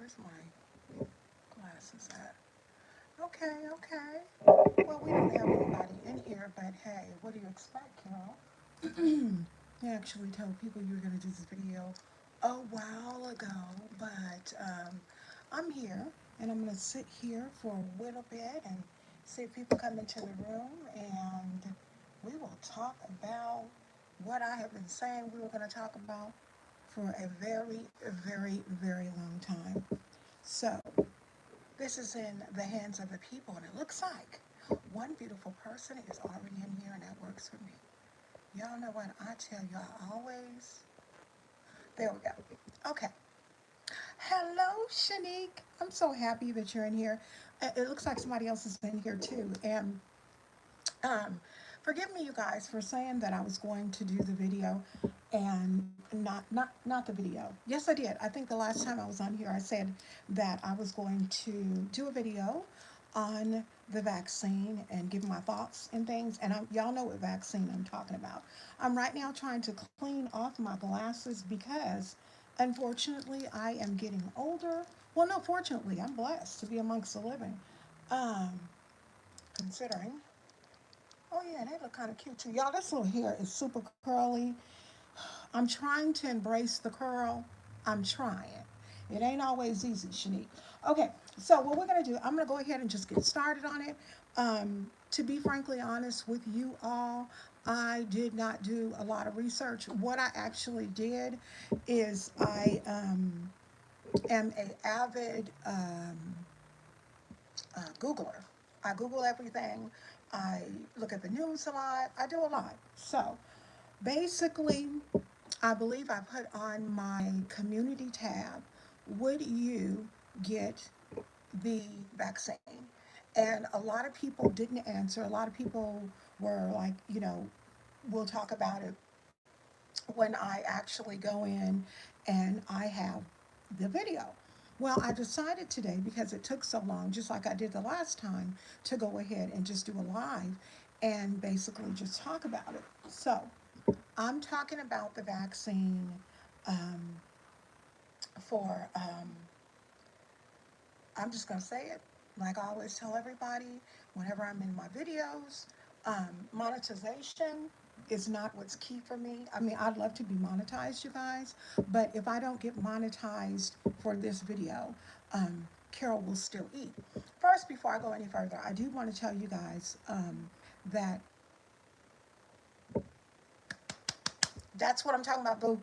Where's my glasses at? Okay, okay. Well, we don't have anybody in here, but hey, what do you expect, Carol? You actually told people you were going to do this video a while ago, but I'm here, and I'm going to sit here for a little bit and see if people come into the room, and we will talk about what I have been saying we were going to talk about for a very, very, very long time. So, this is in the hands of the people, and it looks like one beautiful person is already in here, and that works for me. Y'all know what I tell y'all always? There we go. Okay. Hello, Shanique. I'm so happy that you're in here. It looks like somebody else is in here too. And um, forgive me, you guys, for saying that I was going to do the video and not the video. Yes, I did. I think the last time I was on here, I said that I was going to do a video on the vaccine and give my thoughts and things. And y'all know what vaccine I'm talking about. I'm right now trying to clean off my glasses because, unfortunately, I am getting older. Well, no, fortunately, I'm blessed to be amongst the living. Um, Considering. Oh yeah, they look kind of cute too. Y'all, this little hair is super curly. I'm trying to embrace the curl. I'm trying. It ain't always easy, Shanique. Okay, so what we're gonna do, I'm gonna go ahead and just get started on it. To be frankly honest with you all, I did not do a lot of research. What I actually did is I am a avid Googler. I Google everything. I look at the news a lot. I do a lot. So basically, I believe I put on my community tab, would you get the vaccine? And a lot of people didn't answer. A lot of people were like, we'll talk about it when I actually go in and I have the video. Well, I decided today, because it took so long, just like I did the last time, to go ahead and just do a live and basically just talk about it. So, I'm talking about the vaccine um, for, I'm just going to say it, like I always tell everybody whenever I'm in my videos, monetization is not what's key for me. I mean, I'd love to be monetized, you guys, but if I don't get monetized for this video, Carol will still eat. First, before I go any further, I do want to tell you guys that that's what I'm talking about, boo.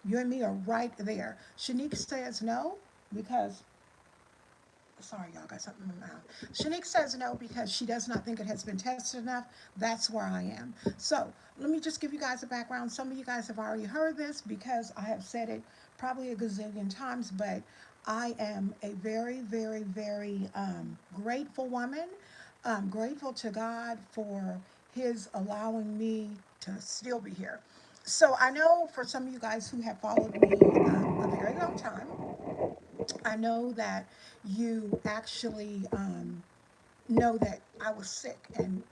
You and me are right there. Shanique says no because, sorry, y'all, got something in my mouth. Shanique says no because she does not think it has been tested enough. That's where I am. So let me just give you guys a background. Some of you guys have already heard this because I have said it probably a gazillion times, but I am a very, very, very grateful woman. I'm grateful to God for His allowing me to still be here. So I know for some of you guys who have followed me a very long time, I know that you actually know that I was sick and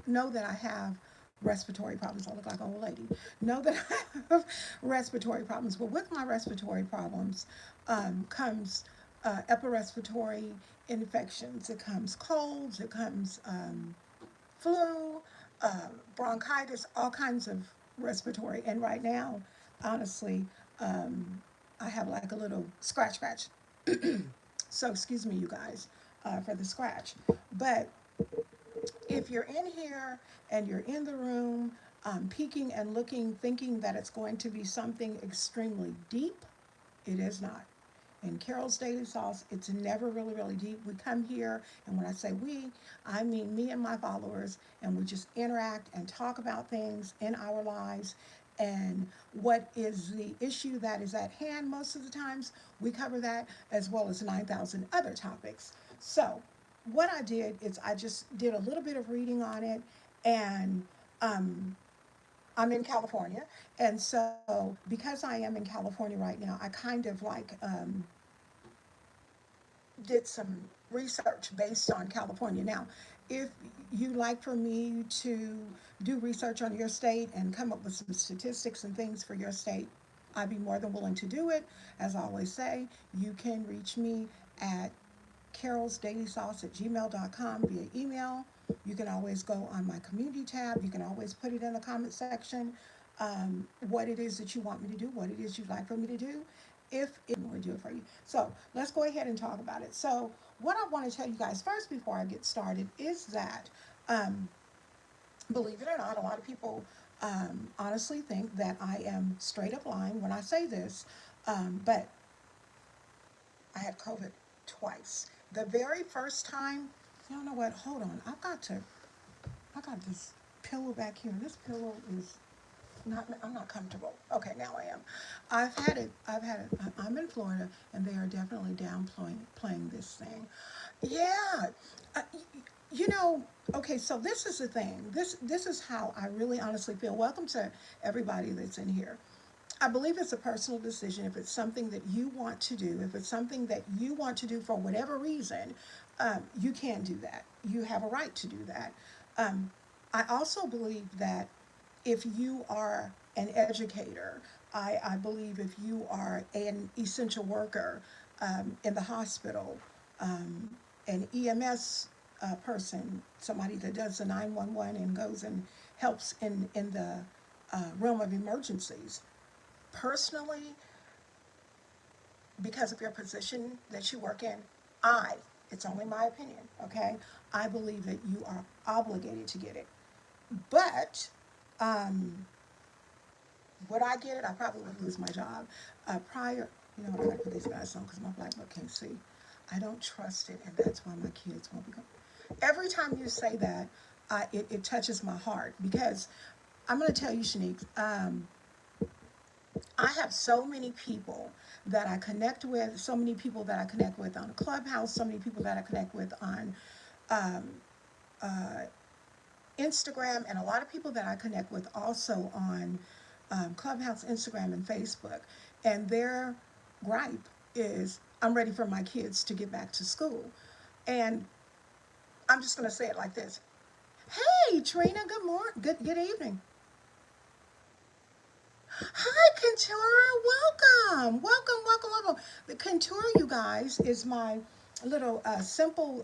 know that I have respiratory problems. I look like an old lady. Know that I have respiratory problems. But with my respiratory problems comes upper respiratory infections. It comes colds. It comes flu, bronchitis, all kinds of respiratory. And right now, honestly, I have like a little scratch. So excuse me, you guys, for the scratch. But if you're in here and you're in the room, peeking and looking, thinking that it's going to be something extremely deep, it is not. In Carol's Daily Sauce, it's never really, really deep. We come here, and when I say we, I mean me and my followers, and we just interact and talk about things in our lives and what is the issue that is at hand most of the times. We cover that as well as 9,000 other topics. So, what I did is I just did a little bit of reading on it, and um, I'm in California, and so because I am in California right now, I kind of like did some research based on California. Now, if you like for me to do research on your state and come up with some statistics and things for your state, I'd be more than willing to do it. As I always say, you can reach me at carolsdailysauce@gmail.com via email. You can always go on my community tab. You can always put it in the comment section, what it is that you want me to do, what it is you'd like for me to do, if it will do it for you. So let's go ahead and talk about it. So what I want to tell you guys first before I get started is that, believe it or not, a lot of people honestly think that I am straight up lying when I say this, but I had COVID twice. The very first time, you know what? Hold on. I got this pillow back here. This pillow is not, I'm not comfortable. Okay, now I am. I'm in Florida, and they are definitely playing this thing. Yeah. Uh, you know, okay, so this is the thing. This is how I really honestly feel. Welcome to everybody that's in here. I believe it's a personal decision. If it's something that you want to do, if it's something that you want to do for whatever reason, you can do that. You have a right to do that. Um, I also believe that if you are an educator, I believe if you are an essential worker in the hospital, an EMS person, somebody that does the 911 and goes and helps in the realm of emergencies, personally, because of your position that you work in, it's only my opinion, okay? I believe that you are obligated to get it. But um, would I get it? I probably would lose my job. You know, I gotta put these guys on because my black book can't see. I don't trust it, and that's why my kids won't be going. Every time you say that, it touches my heart because I'm going to tell you, Shanique, I have so many people that I connect with, so many people that I connect with on Clubhouse, so many people that I connect with on um, uh, Instagram, and a lot of people that I connect with also on Clubhouse, Instagram, and Facebook. And their gripe is, I'm ready for my kids to get back to school. And I'm just going to say it like this. Hey, Trina, good morning. Good evening. Hi, Kentura. Welcome. The Kentura, you guys, is my little simple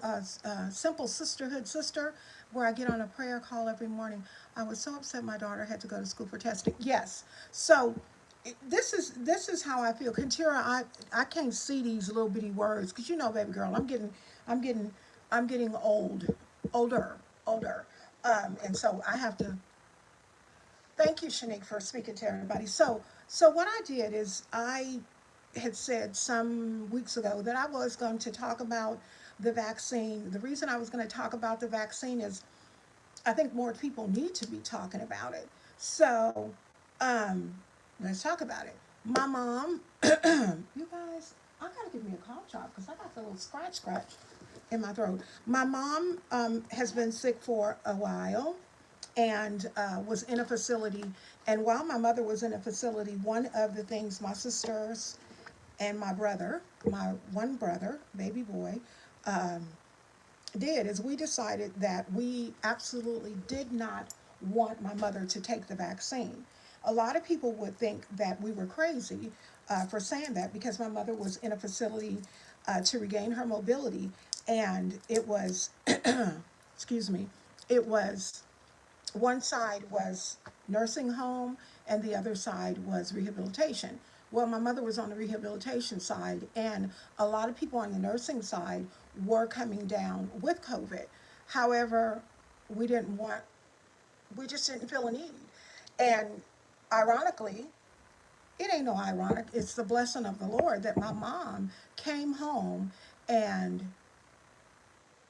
sisterhood sister, where I get on a prayer call every morning. I was so upset my daughter had to go to school for testing. Yes, so this is how I feel, Kentura. I can't see these little bitty words because you know, baby girl, I'm getting I'm getting older, older, and so I have to. Thank you, Shanique, for speaking to everybody. So what I did is I had said some weeks ago that I was going to talk about the vaccine. The reason I was going to talk about the vaccine is I think more people need to be talking about it. So um, let's talk about it. My mom, you guys, I gotta give me a cough drop because I got the little scratch in my throat. My mom has been sick for a while and was in a facility. And while my mother was in a facility, one of the things my sisters and my brother, my one brother, baby boy, um, did is we decided that we absolutely did not want my mother to take the vaccine. A lot of people would think that we were crazy for saying that because my mother was in a facility to regain her mobility, and it was, excuse me, it was one side was nursing home and the other side was rehabilitation. Well, my mother was on the rehabilitation side, and a lot of people on the nursing side were coming down with COVID. However, we didn't want, we just didn't feel a need. And ironically, it ain't no ironic, it's the blessing of the Lord that my mom came home and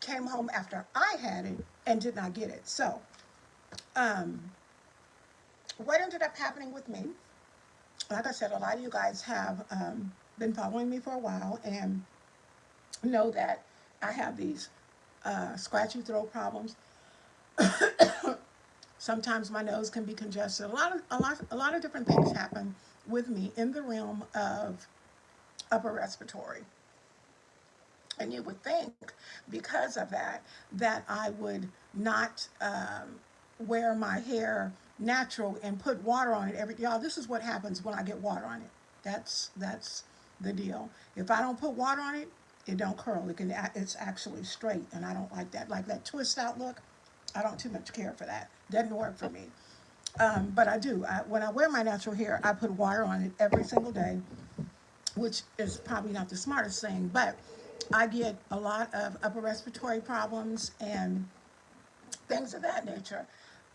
came home after I had it and did not get it. So, um, what ended up happening with me, like I said, a lot of you guys have been following me for a while and know that I have these scratchy throat problems. Sometimes my nose can be congested. A lot of different things happen with me in the realm of upper respiratory. And you would think because of that, that I would not wear my hair natural and put water on it y'all, this is what happens when I get water on it. That's the deal. If I don't put water on it, It don't curl. It's actually straight, and I don't like that. Like that twist out look, I don't too much care for that. Doesn't work for me. But I do. When I wear my natural hair, I put wire on it every single day, which is probably not the smartest thing, but I get a lot of upper respiratory problems and things of that nature.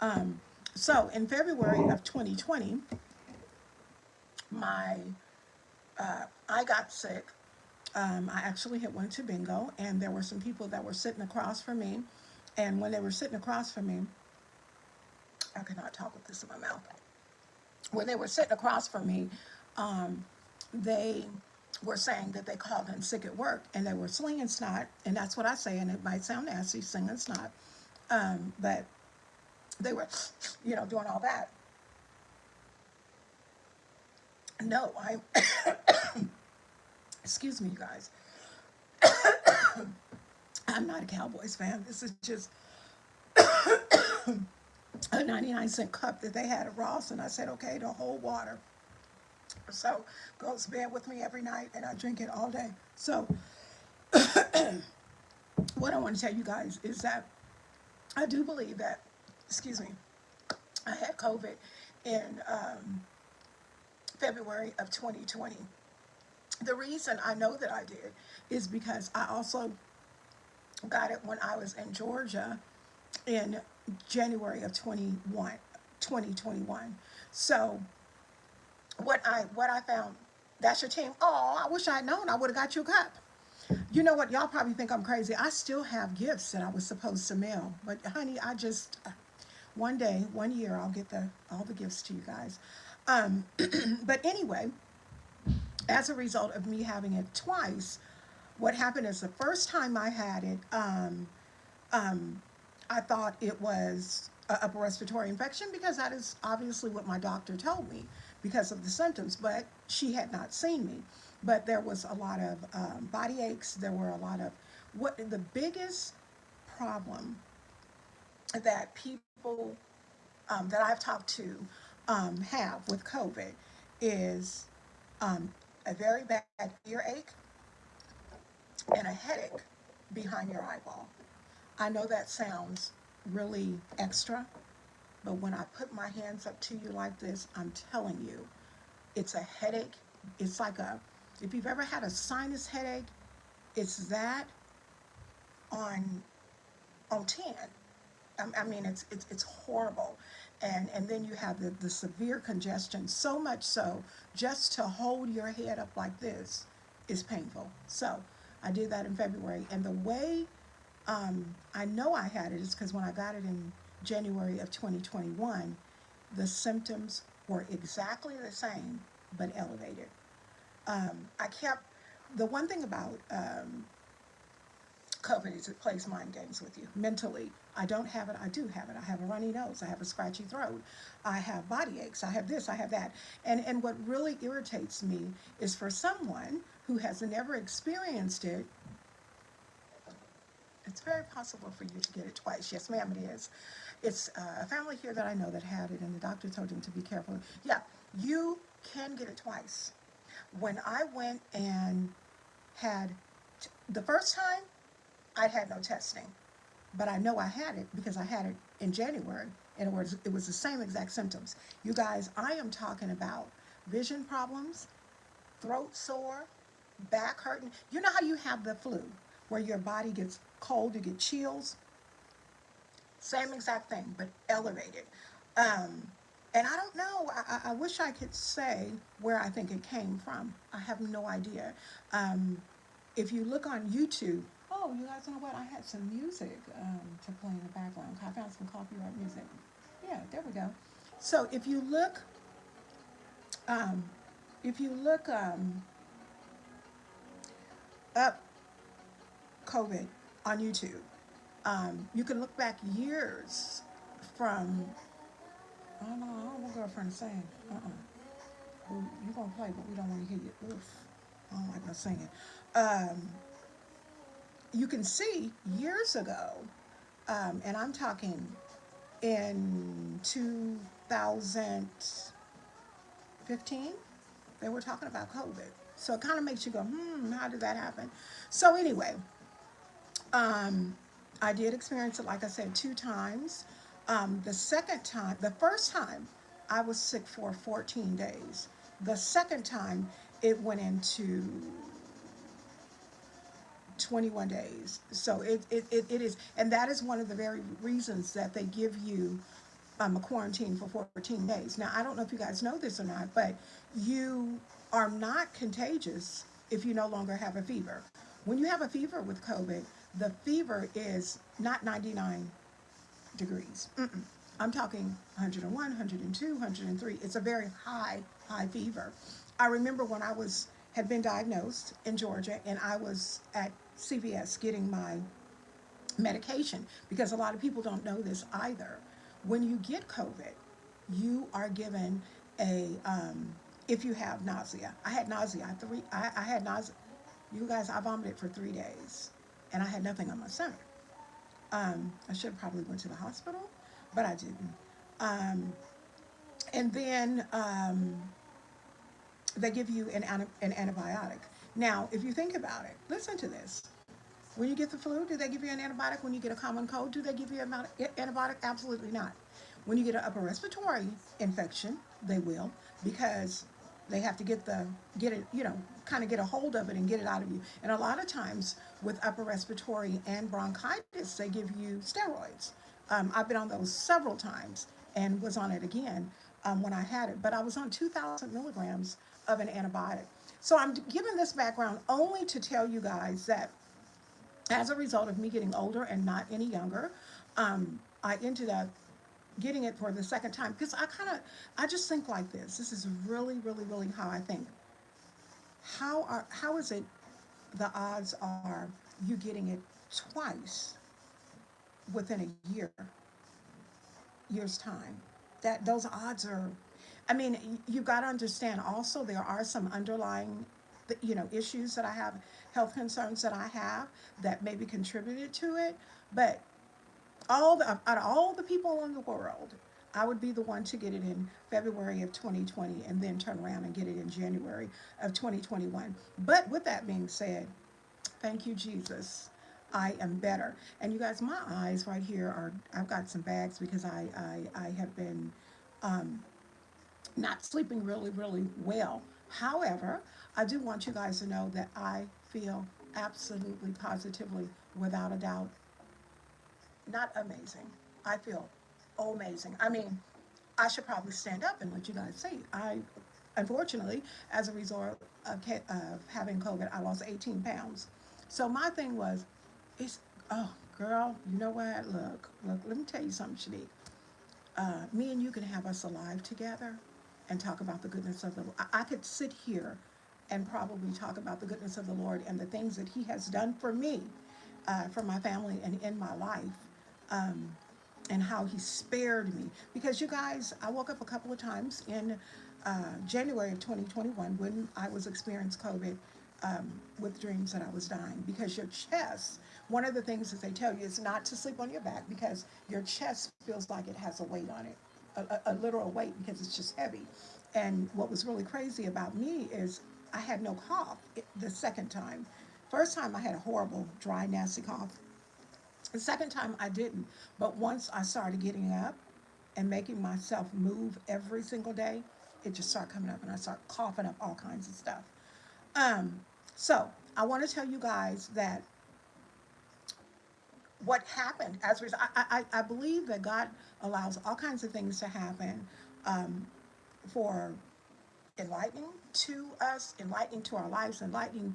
Um, so in February of 2020, my I got sick. I actually had went to bingo, and there were some people that were sitting across from me. And when they were sitting across from me, I could not talk with this in my mouth. When they were sitting across from me, um, they were saying that they called in sick at work, and they were slinging snot, and that's what I say, and it might sound nasty, slinging snot, but they were, doing all that. No, excuse me, you guys. I'm not a Cowboys fan. This is just a 99-cent cup that they had at Ross, and I said, okay, to hold water. So goes to bed with me every night, and I drink it all day. So what I want to tell you guys is that I do believe that, excuse me, I had COVID in February of 2020. The reason I know that I did is because I also got it when I was in Georgia in January of 2021. So what I found, that's your team. Oh, I wish I had known. I would have got you a cup. You know what? Y'all probably think I'm crazy. I still have gifts that I was supposed to mail, but honey, I just one day, one year, I'll get all the gifts to you guys. Um, but anyway, as a result of me having it twice, what happened is the first time I had it, um, I thought it was a upper respiratory infection because that is obviously what my doctor told me because of the symptoms, but she had not seen me. But there was a lot of body aches. There were a lot of what the biggest problem that people that I've talked to have with COVID is um, a very bad earache and a headache behind your eyeball. I know that sounds really extra, but when I put my hands up to you like this, I'm telling you, it's a headache. It's like if you've ever had a sinus headache, it's that on on 10. I mean, it's horrible. And then you have the severe congestion, so much so, just to hold your head up like this is painful. So I did that in February. And the way I know I had it is because when I got it in January of 2021, the symptoms were exactly the same, but elevated. I kept, the one thing about COVID is it plays mind games with you mentally. I don't have it. I do have it. I have a runny nose. I have a scratchy throat. I have body aches. I have this. I have that. And what really irritates me is for someone who has never experienced it, it's very possible for you to get it twice. Yes, ma'am, it is. It's a family here that I know that had it, and the doctor told him to be careful. Yeah, you can get it twice. When I went and had the first time, I had no testing, but I know I had it because I had it in January. In other words, it was the same exact symptoms. You guys, I am talking about vision problems, throat sore, back hurting. You know how you have the flu, where your body gets cold, you get chills? Same exact thing, but elevated. Um, and I don't know, I wish I could say where I think it came from. I have no idea. Um, if you look on YouTube, oh, you guys know what? I had some music to play in the background. I found some copyright music. Yeah, there we go. So um, if you look up COVID on YouTube, you can look back years from, I don't know, I don't want girlfriend saying, well, you're going to play, but we don't want to hear you. Oof, I don't like no singing. Um, you can see years ago, and I'm talking in 2015, they were talking about COVID. So it kind of makes you go, how did that happen? So anyway, um, I did experience it, like I said, 2 times. The second time, the first time, I was sick for 14 days. The second time, it went into 21 days. So it is, and that is one of the very reasons that they give you a quarantine for 14 days. Now, I don't know if you guys know this or not, but you are not contagious if you no longer have a fever. When you have a fever with COVID, the fever is not 99 degrees. I'm talking 101, 102, 103. It's a very high fever. I remember when I was had been diagnosed in Georgia and I was at CVS getting my medication, because a lot of people don't know this either. When you get COVID, you are given a if you have nausea. I had nausea. I had nausea. You guys, I vomited for 3 days, and I had nothing on my stomach. I should have probably went to the hospital, but I didn't. Um, and then they give you an antibiotic. Now, if you think about it, listen to this. When you get the flu, do they give you an antibiotic? When you get a common cold, do they give you an antibiotic? Absolutely not. When you get an upper respiratory infection, they will, because they have to get it, kind of get a hold of it and get it out of you. And a lot of times with upper respiratory and bronchitis, they give you steroids. I've been on those several times and was on it again when I had it. But I was on 2,000 milligrams of an antibiotic. So I'm giving this background only to tell you guys that as a result of me getting older and not any younger, I ended up getting it for the second time, because I just think like this. This is really how I think. How is it the odds are you getting it twice within a year's time? That those odds are, I mean, you've got to understand also there are some underlying, issues that I have, health concerns that I have that maybe contributed to it. But out of all the people in the world, I would be the one to get it in February of 2020 and then turn around and get it in January of 2021. But with that being said, thank you, Jesus. I am better. And you guys, my eyes right here are, I've got some bags because I have been um, not sleeping really well. However, I do want you guys to know that I feel absolutely, positively, without a doubt, not amazing. I feel amazing. I mean, I should probably stand up and let you guys see. Unfortunately, as a result of having COVID, I lost 18 pounds. So my thing was, it's, oh, girl, you know what? Look, let me tell you something, Shanique. Me and you can have us alive together and talk about the goodness of the Lord. I could sit here and probably talk about the goodness of the Lord and the things that He has done for me, for my family, and in my life. Um, and how He spared me. Because you guys, I woke up a couple of times in January of 2021 when I was experiencing COVID, with dreams that I was dying. Because your chest, one of the things that they tell you is not to sleep on your back, because your chest feels like it has a weight on it, a literal weight, because it's just heavy. And what was really crazy about me is I had no cough the second time. First time I had a horrible, dry, nasty cough. The second time I didn't, but once I started getting up and making myself move every single day, it just started coming up and I started coughing up all kinds of stuff. Um, so I want to tell you guys that what happened as a result, I believe that God allows all kinds of things to happen, um, for enlightening to us, enlightening to our lives, enlightening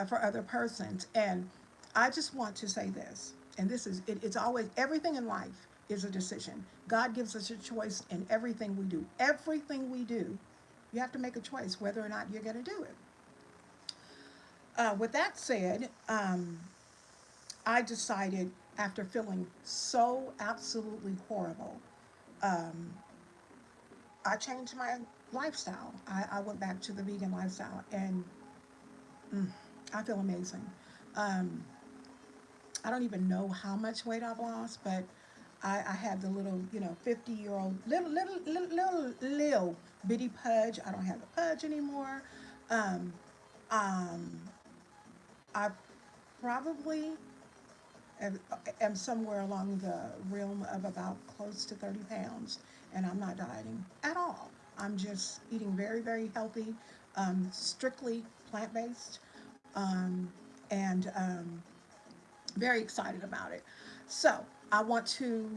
for other persons. And I just want to say this, and this is, it's always, everything in life is a decision. God gives us a choice in everything we do. Everything we do, you have to make a choice whether or not you're going to do it. With that said, I decided, after feeling so absolutely horrible, um, I changed my lifestyle. I went back to the vegan lifestyle, and mm, I feel amazing. Um, I don't even know how much weight I've lost, but I had the little, 50-year-old, little bitty pudge. I don't have the pudge anymore. Um, Um, I probably am somewhere along the realm of about close to 30 pounds, and I'm not dieting at all. I'm just eating very, very healthy, strictly plant based, um, and very excited about it. So, I want to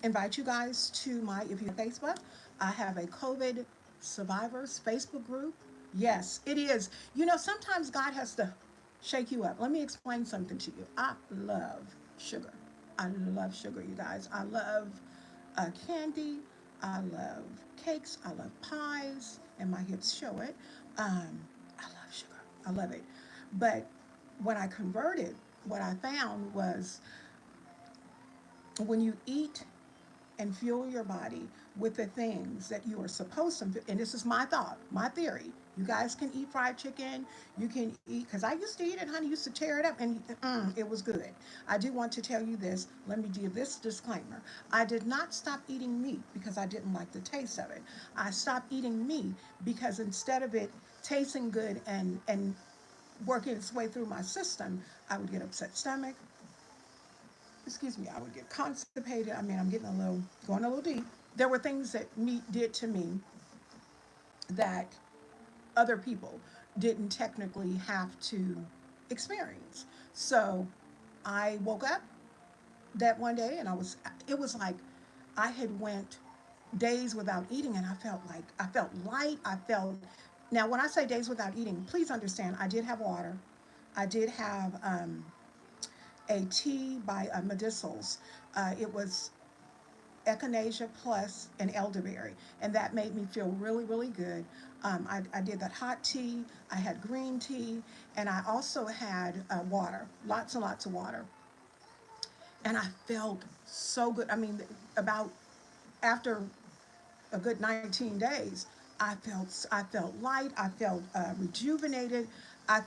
invite you guys to my, if you have Facebook, I have a COVID survivors Facebook group. Yes, it is. You know, sometimes God has to shake you up. Let me explain something to you. I love sugar. I love sugar, you guys. I love candy. I love cakes. I love pies, and my hips show it. I love sugar. I love it. But when I converted, what I found was when you eat and fuel your body with the things that you are supposed to, and this is my thought, my theory. You guys can eat fried chicken. You can eat, because I used to eat it, honey, used to tear it up, and it was good. I do want to tell you this. Let me give this disclaimer. I did not stop eating meat because I didn't like the taste of it. I stopped eating meat because instead of it tasting good and working its way through my system, I would get upset stomach, excuse me, I would get constipated. I mean, I'm getting a little, going a little deep. There were things that meat did to me that other people didn't technically have to experience. So I woke up that one day and it was like I had went days without eating, and I felt light. I felt, now when I say days without eating, please understand, I did have water. I did have a tea by Medicals. It was echinacea plus an elderberry, and that made me feel really, really good. I did that hot tea. I had green tea, and I also had water, lots and lots of water, and I felt so good. I mean, about after a good 19 days, I felt light. I felt rejuvenated. I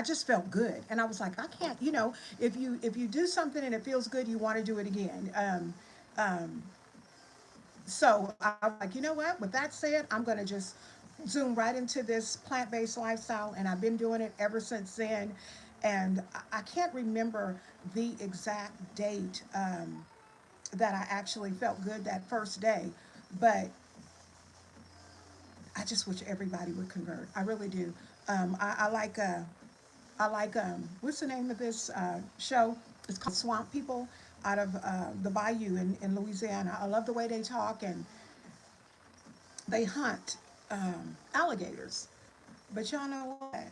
just felt good, and I was like, I can't. You know, if you do something and it feels good, you want to do it again. So I was like, you know what? With that said, I'm going to just zoom right into this plant based lifestyle, and I've been doing it ever since then. And I can't remember the exact date that I actually felt good that first day, but I just wish everybody would convert. I really do. I like what's the name of this show? It's called Swamp People out of the Bayou in Louisiana. I love the way they talk, and they hunt alligators. But y'all know what?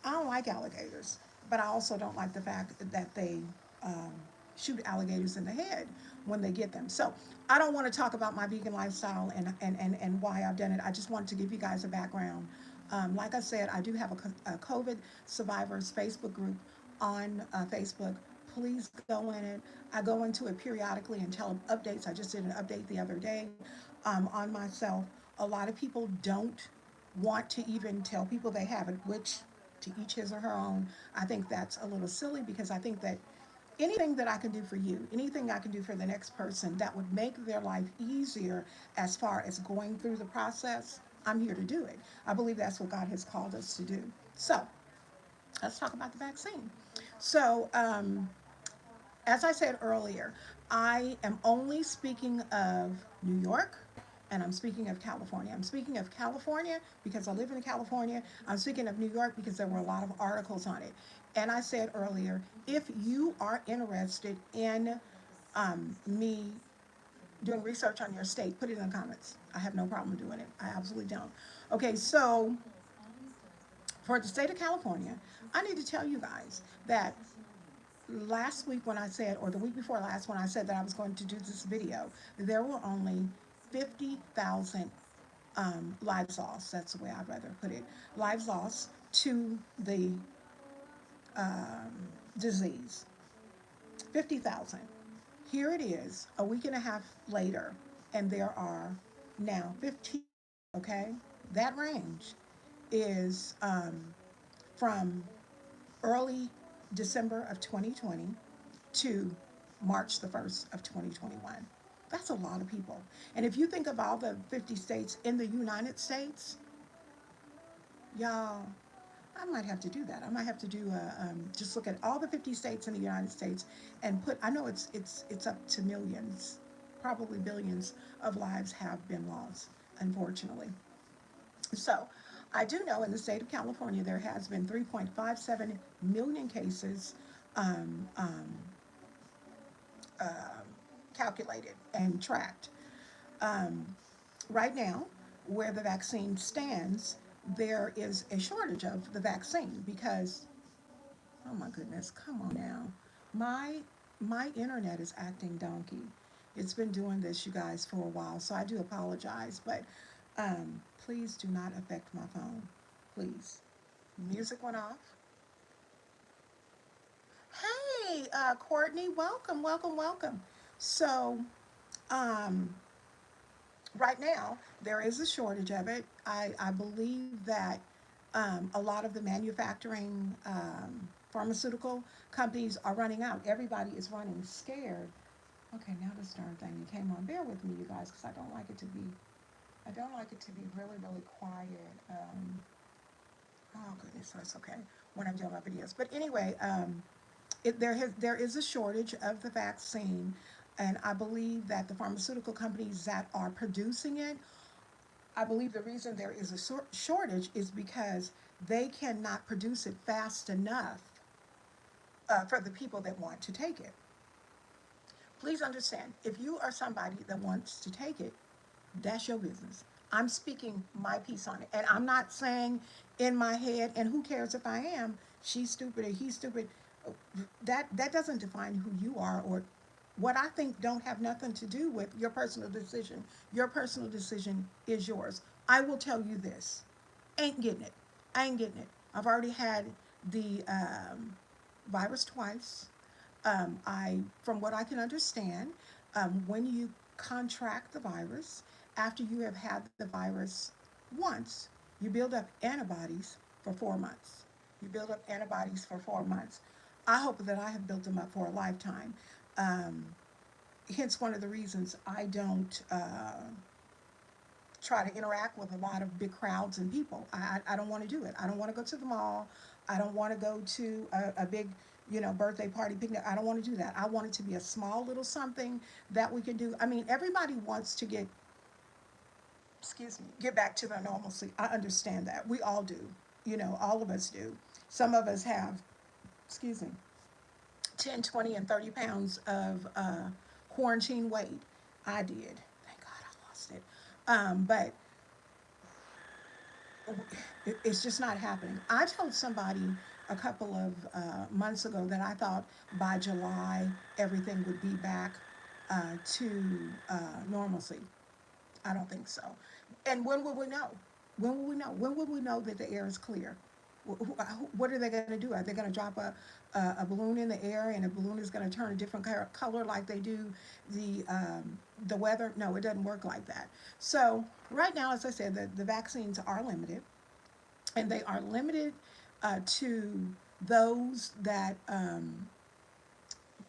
I don't like alligators, but I also don't like the fact that they um, shoot alligators in the head when they get them. So I don't want to talk about my vegan lifestyle and why I've done it. I just wanted to give you guys a background. Like I said, I do have a COVID survivors Facebook group on Facebook. Please go in it. I go into it periodically and tell them updates. I just did an update the other day on myself. A lot of people don't want to even tell people they have it, which to each his or her own. I think that's a little silly because I think that anything that I can do for you, anything I can do for the next person that would make their life easier as far as going through the process, I'm here to do it. I believe that's what God has called us to do. So let's talk about the vaccine. So, as I said earlier, I am only speaking of New York, and I'm speaking of California. I'm speaking of California because I live in California. I'm speaking of New York because there were a lot of articles on it. And I said earlier, if you are interested in me doing research on your state, put it in the comments. I have no problem doing it. I absolutely don't. Okay, so for the state of California, I need to tell you guys that last week when I said, or the week before last when I said that I was going to do this video, there were only 50,000 lives lost. That's the way I'd rather put it. Lives lost to the disease. 50,000. Here it is, a week and a half later, and there are now 15. Okay? That range is from early December of 2020 to March the 1st of 2021. That's a lot of people. And if you think of all the 50 states in the United States, y'all, I might have to do that. I might have to do just look at all the 50 states in the United States and put. I know it's up to millions, probably billions of lives have been lost, unfortunately. So, I do know in the state of California there has been 3.57 million cases um, um, uh, calculated and tracked. Um, right now, where the vaccine stands, there is a shortage of the vaccine because, oh my goodness, come on now. My my internet is acting donkey. It's been doing this, you guys, for a while, so I do apologize, but please do not affect my phone. Please. Music went off. Hey, Courtney, welcome, welcome, welcome. So, um, right now there is a shortage of it. I believe that a lot of the manufacturing pharmaceutical companies are running out. Everybody is running scared. Okay, now this darn thing came on. Bear with me, you guys, because I don't like it to be really, really quiet. Oh goodness, that's okay when I'm doing my videos. But anyway, there is a shortage of the vaccine, and I believe that the pharmaceutical companies that are producing it, I believe the reason there is a shortage is because they cannot produce it fast enough for the people that want to take it. Please understand, if you are somebody that wants to take it, that's your business. I'm speaking my piece on it. And I'm not saying in my head, and who cares if I am, she's stupid or he's stupid. That doesn't define who you are, or what I think don't have nothing to do with your personal decision. Your personal decision is yours. I will tell you this. Ain't getting it. I ain't getting it. I've already had the virus twice. From what I can understand, when you contract the virus, after you have had the virus once, you build up antibodies for 4 months. You build up antibodies for 4 months. I hope that I have built them up for a lifetime. Um, hence, one of the reasons I don't try to interact with a lot of big crowds and people. I don't want to do it. I don't want to go to the mall. I don't want to go to a big, birthday party picnic. I don't want to do that. I want it to be a small little something that we can do. I mean, everybody wants to get back to their normalcy. I understand that. We all do. All of us do. Some of us have, excuse me, 10, 20, and 30 pounds of quarantine weight. I did. Thank God I lost it. But it's just not happening. I told somebody a couple of months ago that I thought by July everything would be back to normalcy. I don't think so. And when will we know? When will we know? When will we know that the air is clear? What are they going to do? Are they going to drop a balloon in the air, and a balloon is going to turn a different color like they do the weather? No, it doesn't work like that. So right now, as I said, the vaccines are limited, and they are limited to those that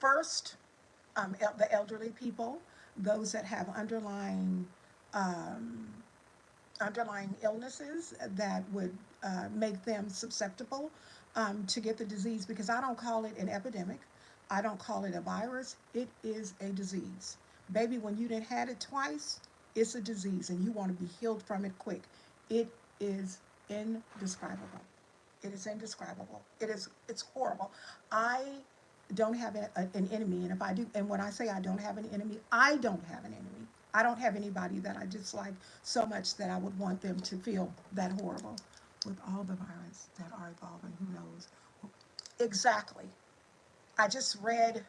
first, the elderly people, those that have um, underlying illnesses that would make them susceptible to get the disease, because I don't call it an epidemic. I don't call it a virus. It is a disease. Baby, when you didn't had it twice, it's a disease and you want to be healed from it quick. It is indescribable. It is indescribable. It's horrible. I don't have an enemy, and if I do, and when I say I don't have an enemy, I don't have an enemy. I don't have anybody that I dislike so much that I would want them to feel that horrible. With all the viruses that are evolving, who knows? Exactly. I just read.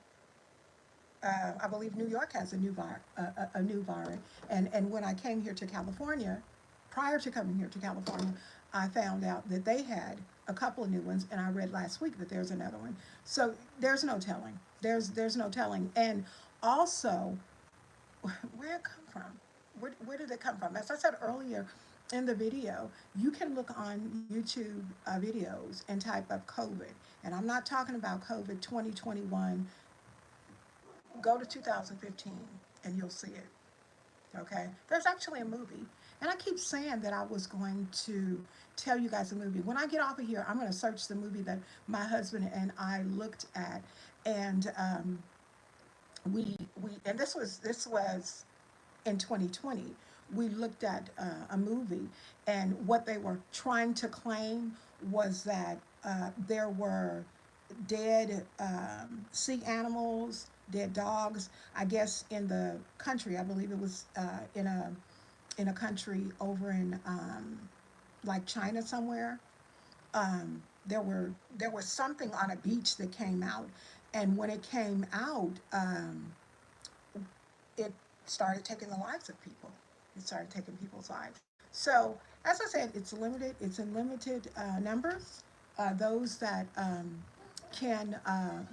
I believe New York has a new variant, and when I came here to California, prior to coming here to California, I found out that they had a couple of new ones, and I read last week that there's another one. So there's no telling. There's no telling, and also where it come from? Where did it come from? As I said earlier in the video, you can look on YouTube videos and type up COVID. And I'm not talking about COVID 2021. Go to 2015 and you'll see it. Okay, there's actually a movie, and I keep saying that I was going to tell you guys a movie. When I get off of here, I'm going to search the movie that my husband and I looked at, and we and this was in 2020. We looked at a movie, and what they were trying to claim was that there were dead sea animals, dead dogs. I guess in the country, I believe it was in a country over in like China somewhere. There was something on a beach that came out, and when it came out, it started taking the lives of people. It started taking people's lives. So, as I said, it's limited. It's in limited numbers. Those that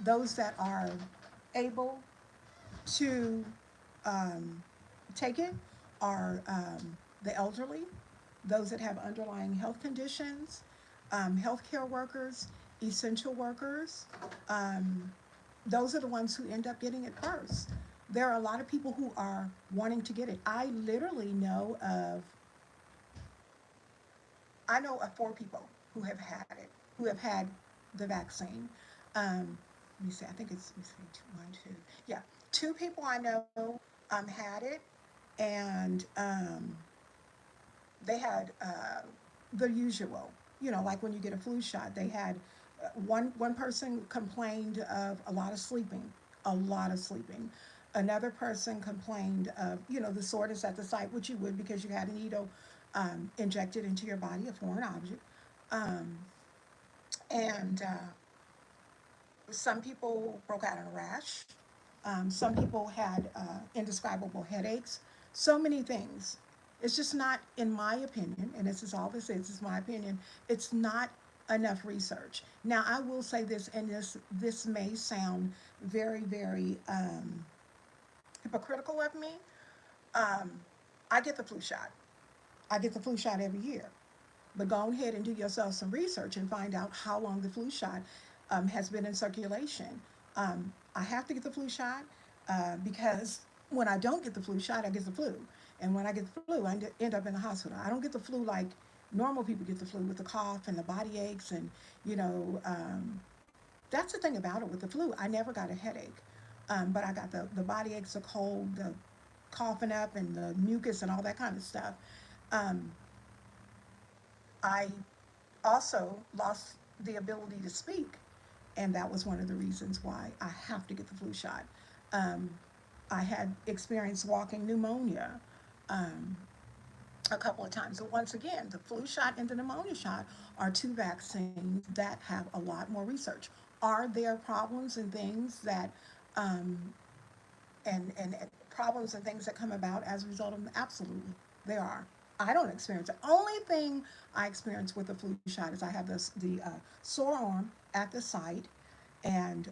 those that are able to take it are the elderly, those that have underlying health conditions, healthcare workers, essential workers. Um, those are the ones who end up getting it first. There are a lot of people who are wanting to get it. I know of four people who have had it, who have had the vaccine. Let me see, I think it's, let me see, two, one, two. Yeah, two people I know had it, and they had the usual, like when you get a flu shot, they had one person complained of a lot of sleeping. Another person complained of, the soreness at the site, which you would because you had a needle injected into your body, a foreign object. Um, and some people broke out in a rash. Some people had indescribable headaches. So many things. It's just not, in my opinion, and this is all this is my opinion, it's not enough research. Now, I will say this, and this may sound very, very hypocritical of me. Um, I get the flu shot. I get the flu shot every year. But go ahead and do yourself some research and find out how long the flu shot has been in circulation. I have to get the flu shot because when I don't get the flu shot, I get the flu. And when I get the flu, I end up in the hospital. I don't get the flu like normal people get the flu with the cough and the body aches. And, you know, that's the thing about it with the flu. I never got a headache. But I got the body aches, the cold, the coughing up, and the mucus and all that kind of stuff. Um, I also lost the ability to speak, and that was one of the reasons why I have to get the flu shot. Um, I had experienced walking pneumonia um, a couple of times. So once again, the flu shot and the pneumonia shot are two vaccines that have a lot more research. Are there problems and things that um, and problems and things that come about as a result of them? Absolutely, there are. I don't experience it. Only thing I experience with the flu shot is I have the sore arm at the site, and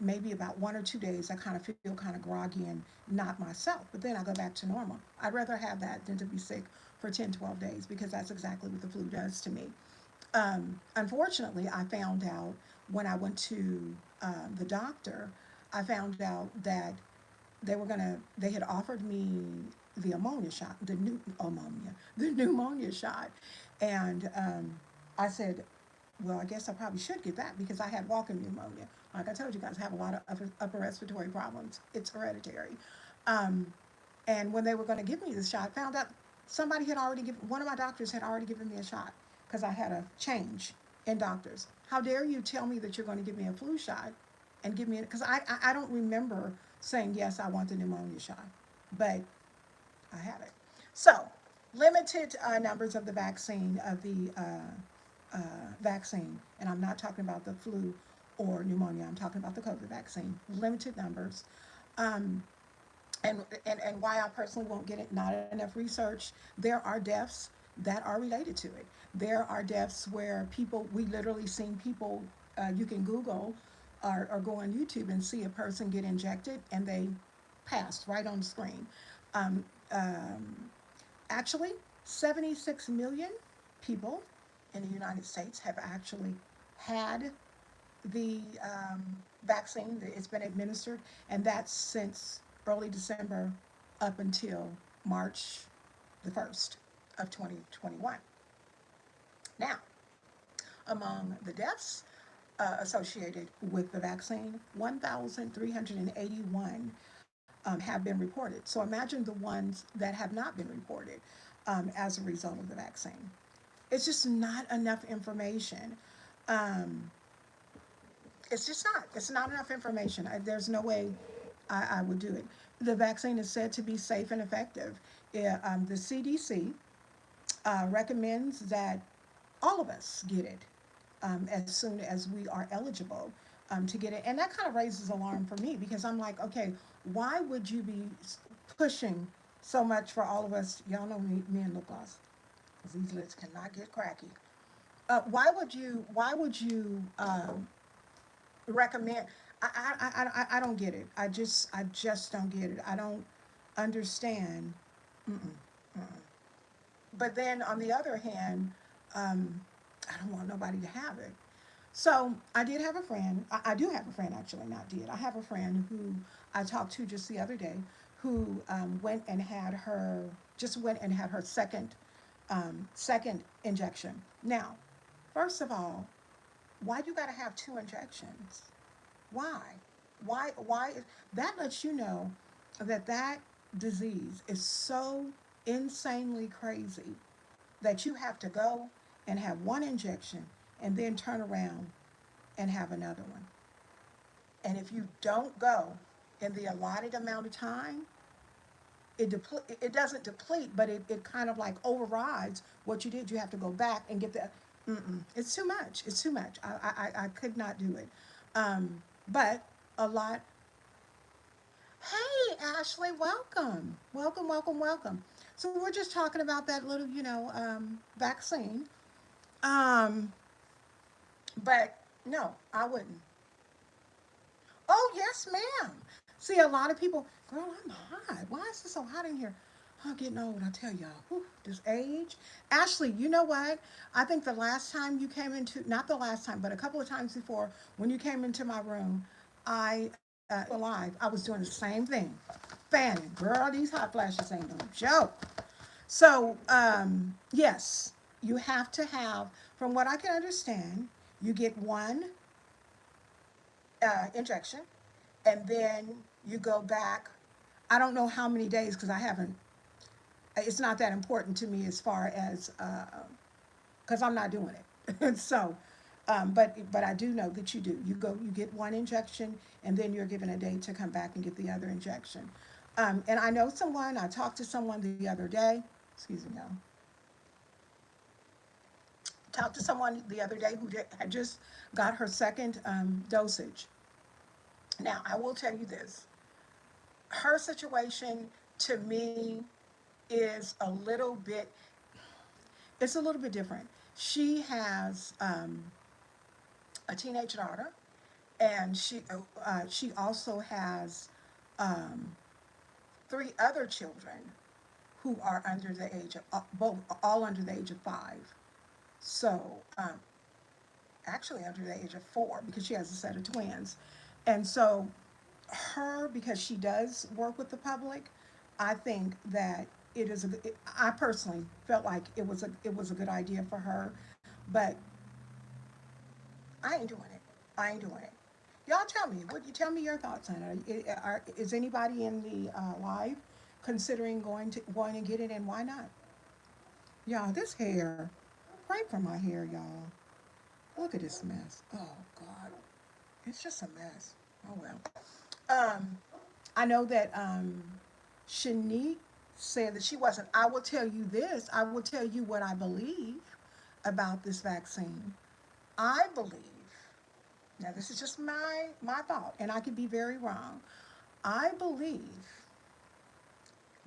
maybe about 1 or 2 days I kind of feel kind of groggy and not myself. But then I go back to normal. I'd rather have that than to be sick for 10, 12 days because that's exactly what the flu does to me. Unfortunately, I found out when I went to the doctor, I found out that they had offered me the ammonia shot, the pneumonia shot. And I said, well, I guess I probably should get that because I had walking pneumonia. Like I told you guys, I have a lot of upper respiratory problems. It's hereditary. Um, and when they were going to give me the shot, I found out one of my doctors had already given me a shot because I had a change in doctors. How dare you tell me that you're going to give me a flu shot and give me it? Because I don't remember saying, yes, I want the pneumonia shot, but I have it. So, limited numbers of the vaccine, and I'm not talking about the flu or pneumonia, I'm talking about the COVID vaccine. Limited numbers. Um, and why I personally won't get it, not enough research. There are deaths that are related to it. There are deaths where we literally seen people, you can Google or go on YouTube and see a person get injected and they passed right on the screen. Um, um, Actually, 76 million people in the United States have actually had the vaccine. It's been administered, and that's since early December up until March the 1st of 2021. Now, among the deaths associated with the vaccine, 1,381 have been reported. So imagine the ones that have not been reported as a result of the vaccine. It's just not enough information. Um, it's just not. It's not enough information. There's no way I would do it. The vaccine is said to be safe and effective. The CDC recommends that all of us get it as soon as we are eligible to get it. And that kind of raises alarm for me because I'm like, okay, why would you be pushing so much for all of us? Y'all know me and lip gloss. These lips cannot get cracky. Why would you recommend? I don't get it. I just don't get it. I don't understand. Mm-mm, mm-mm. But then on the other hand, um, I don't want nobody to have it. So I did have a friend. I do have a friend actually, not did. I have a friend who I talked to just the other day, who went and had her second injection. Now, first of all, why you got to have two injections? Why? Why? That lets you know that that disease is so insanely crazy that you have to go and have one injection and then turn around and have another one. And if you don't go in the allotted amount of time, it doesn't deplete, but it kind of like overrides what you did. You have to go back and get the. Mm-mm. It's too much. It's too much. I could not do it. But a lot. Hey, Ashley, welcome, welcome, welcome, welcome. So we're just talking about that little, vaccine. Um, but no, I wouldn't. Oh, yes, ma'am. See, a lot of people, girl, I'm hot. Why is it so hot in here? I'm getting old, I tell y'all. Whew, this age. Ashley, you know what? I think the last time you came into, not the last time, but a couple of times before, when you came into my room, you were alive. I was doing the same thing. Fanning. Girl, these hot flashes ain't no joke. So, yes, you have to have, from what I can understand, you get one injection, and then you go back. I don't know how many days because I haven't. It's not that important to me as far as because I'm not doing it. So, but I do know that you do. You get one injection, and then you're given a day to come back and get the other injection. And I know someone. I talked to someone the other day. Excuse me, y'all. Talked to someone the other day who had just got her second dosage. Now, I will tell you this: her situation to me is it's a little bit different. She has a teenage daughter, and she also has um, three other children who are under the age of both all under the age of 5. So actually under the age of 4 because she has a set of twins, and so her because she does work with the public, I think that I personally felt like it was a good idea for her, but I ain't doing it. I ain't doing it. Y'all tell me. What you tell me your thoughts on it? Is anybody in the live considering going to get it, and why not? Y'all, this hair. Pray for my hair, y'all. Look at this mess. Oh God, it's just a mess. Oh well. Um, I know that Shanique said that she wasn't. I will tell you this. I will tell you what I believe about this vaccine. I believe. Now, this is just my thought, and I could be very wrong. I believe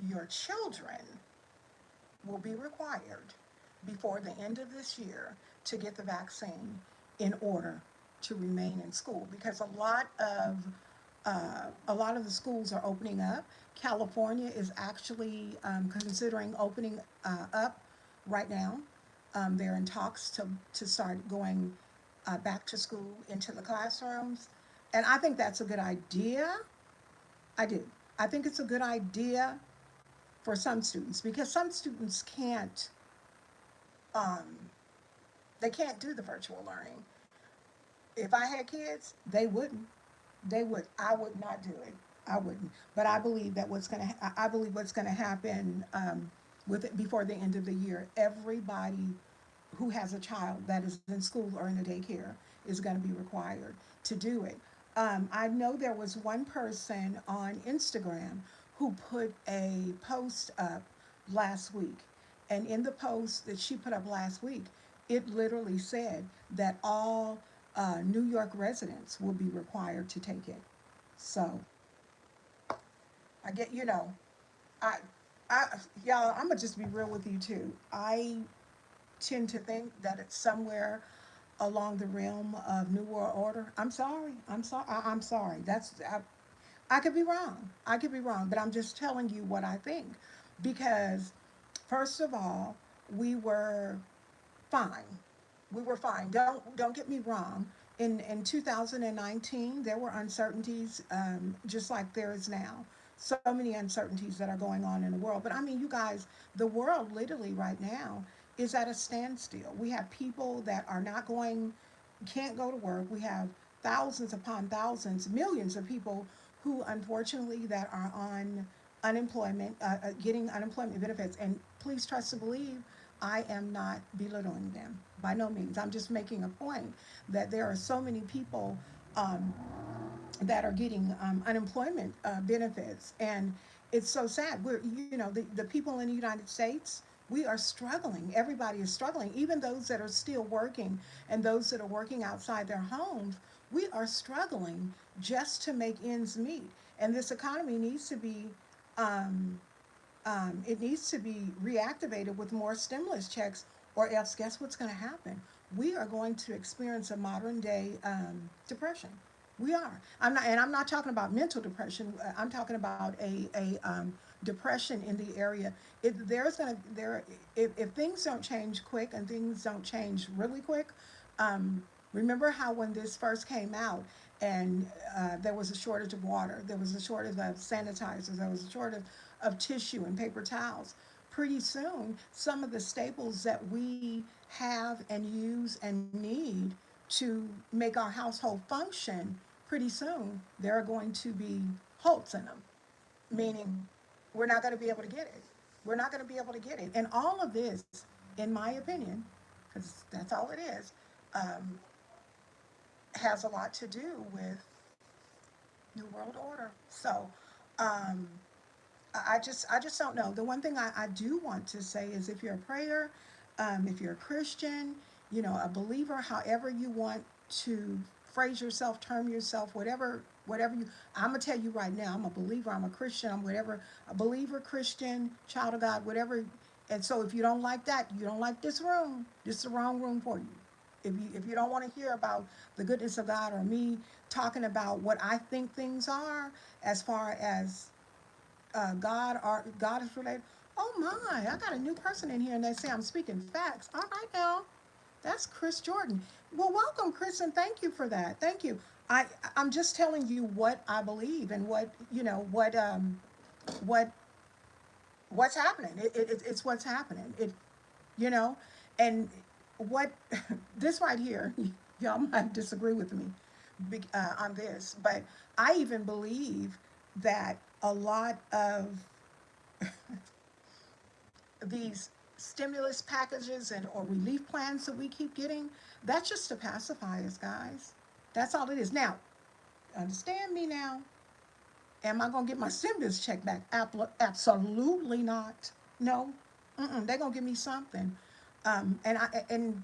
your children will be required before the end of this year to get the vaccine in order to remain in school because a lot of the schools are opening up. California is actually considering opening up right now. They're in talks to start going back to school into the classrooms. And I think that's a good idea. I do. I think it's a good idea for some students, because some students can't, um, they can't do the virtual learning. If I had kids, they wouldn't. They would. I would not do it. I wouldn't. But I believe that I believe what's gonna happen, with it before the end of the year. Everybody who has a child that is in school or in a daycare is going to be required to do it. I know there was one person on Instagram who put a post up last week, and in the post that she put up last week, it literally said that all New York residents will be required to take it. So I get, I, I, y'all, I'm gonna just be real with you too. I tend to think that it's somewhere along the realm of New World Order. I'm sorry. I'm sorry. I'm sorry. I could be wrong. I could be wrong, but I'm just telling you what I think. Because, first of all, we were fine. We were fine. Don't get me wrong. In 2019, there were uncertainties, just like there is now. So many uncertainties that are going on in the world. But I mean, you guys, the world literally right now is at a standstill. We have people that are not going, can't go to work. We have thousands upon thousands, millions of people who unfortunately that are on unemployment, getting unemployment benefits. And please trust to believe, I am not belittling them by no means. I'm just making a point that there are so many people, um, that are getting unemployment benefits, and it's so sad. The people in the United States, we are struggling. Everybody is struggling, even those that are still working and those that are working outside their homes. We are struggling just to make ends meet, and this economy needs to be, um, it needs to be reactivated with more stimulus checks, or else guess what's going to happen? We are going to experience a modern day depression. We are. I'm not talking about mental depression. I'm talking about a depression in the area. If things don't change quick and things don't change really quick, um, remember how when this first came out and there was a shortage of water, there was a shortage of sanitizers, there was a shortage of tissue and paper towels. Pretty soon, some of the staples that we have and use and need to make our household function, pretty soon there are going to be holes in them, meaning we're not going to be able to get it. We're not going to be able to get it. And all of this, in my opinion, because that's all it is, um, has a lot to do with New World Order. So, um, I just don't know. The one thing I do want to say is if you're a prayer, if you're a Christian, a believer, however you want to phrase yourself, term yourself, whatever I'm gonna tell you right now, I'm a believer, I'm a Christian, I'm whatever, a believer, Christian, child of God, whatever. And so if you don't like that, you don't like this room, this is the wrong room for you. If you don't want to hear about the goodness of God or me talking about what I think things are as far as God is related. Oh my, I got a new person in here and they say I'm speaking facts. All right now, that's Chris Jordan. Well, welcome, Chris, and thank you for that. Thank you. I I'm just telling you what I believe and what what's happening. It's what's happening. You know, and what this right here, y'all might disagree with me on this, but I even believe that a lot of these stimulus packages and or relief plans that we keep getting, that's just to pacify us, guys. That's all it is. Now, understand me now. Am I gonna get my stimulus check back? Absolutely not. No, they're gonna give me something. And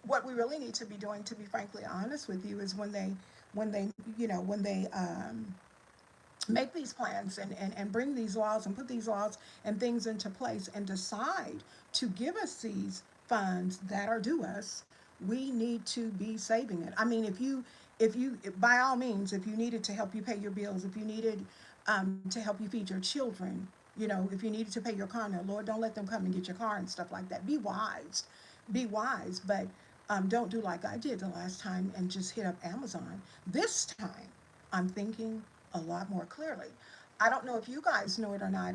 what we really need to be doing, to be frankly honest with you, is when they make these plans and bring these laws and put these laws and things into place and decide to give us these funds that are due us, we need to be saving it. I mean, if you by all means, if you needed to help you pay your bills, if you needed to help you feed your children, if you needed to pay your car note, Lord, don't let them come and get your car and stuff like that. Be wise, but don't do like I did the last time and just hit up Amazon. This time, I'm thinking a lot more clearly. I don't know if you guys know it or not.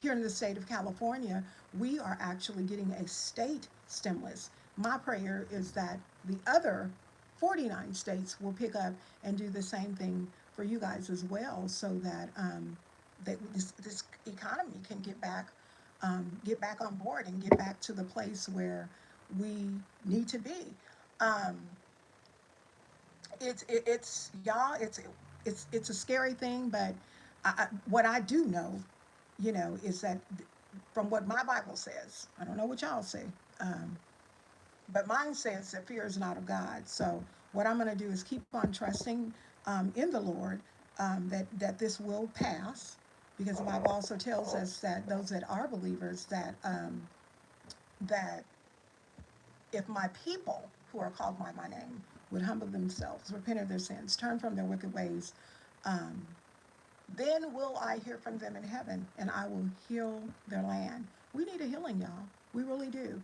Here in the state of California, we are actually getting a state stimulus. My prayer is that the other 49 states will pick up and do the same thing for you guys as well, so that this economy can get back on board and get back to the place where we need to be. Um, it's y'all. It's a scary thing, but what I do know, is that from what my Bible says, I don't know what y'all say, um, but mine says that fear is not of God. So what I'm going to do is keep on trusting in the Lord, that this will pass, because the Bible also tells us that those that are believers, that if my people who are called by my name would humble themselves, repent of their sins, turn from their wicked ways, um, then will I hear from them in heaven, and I will heal their land. We need a healing, y'all. We really do.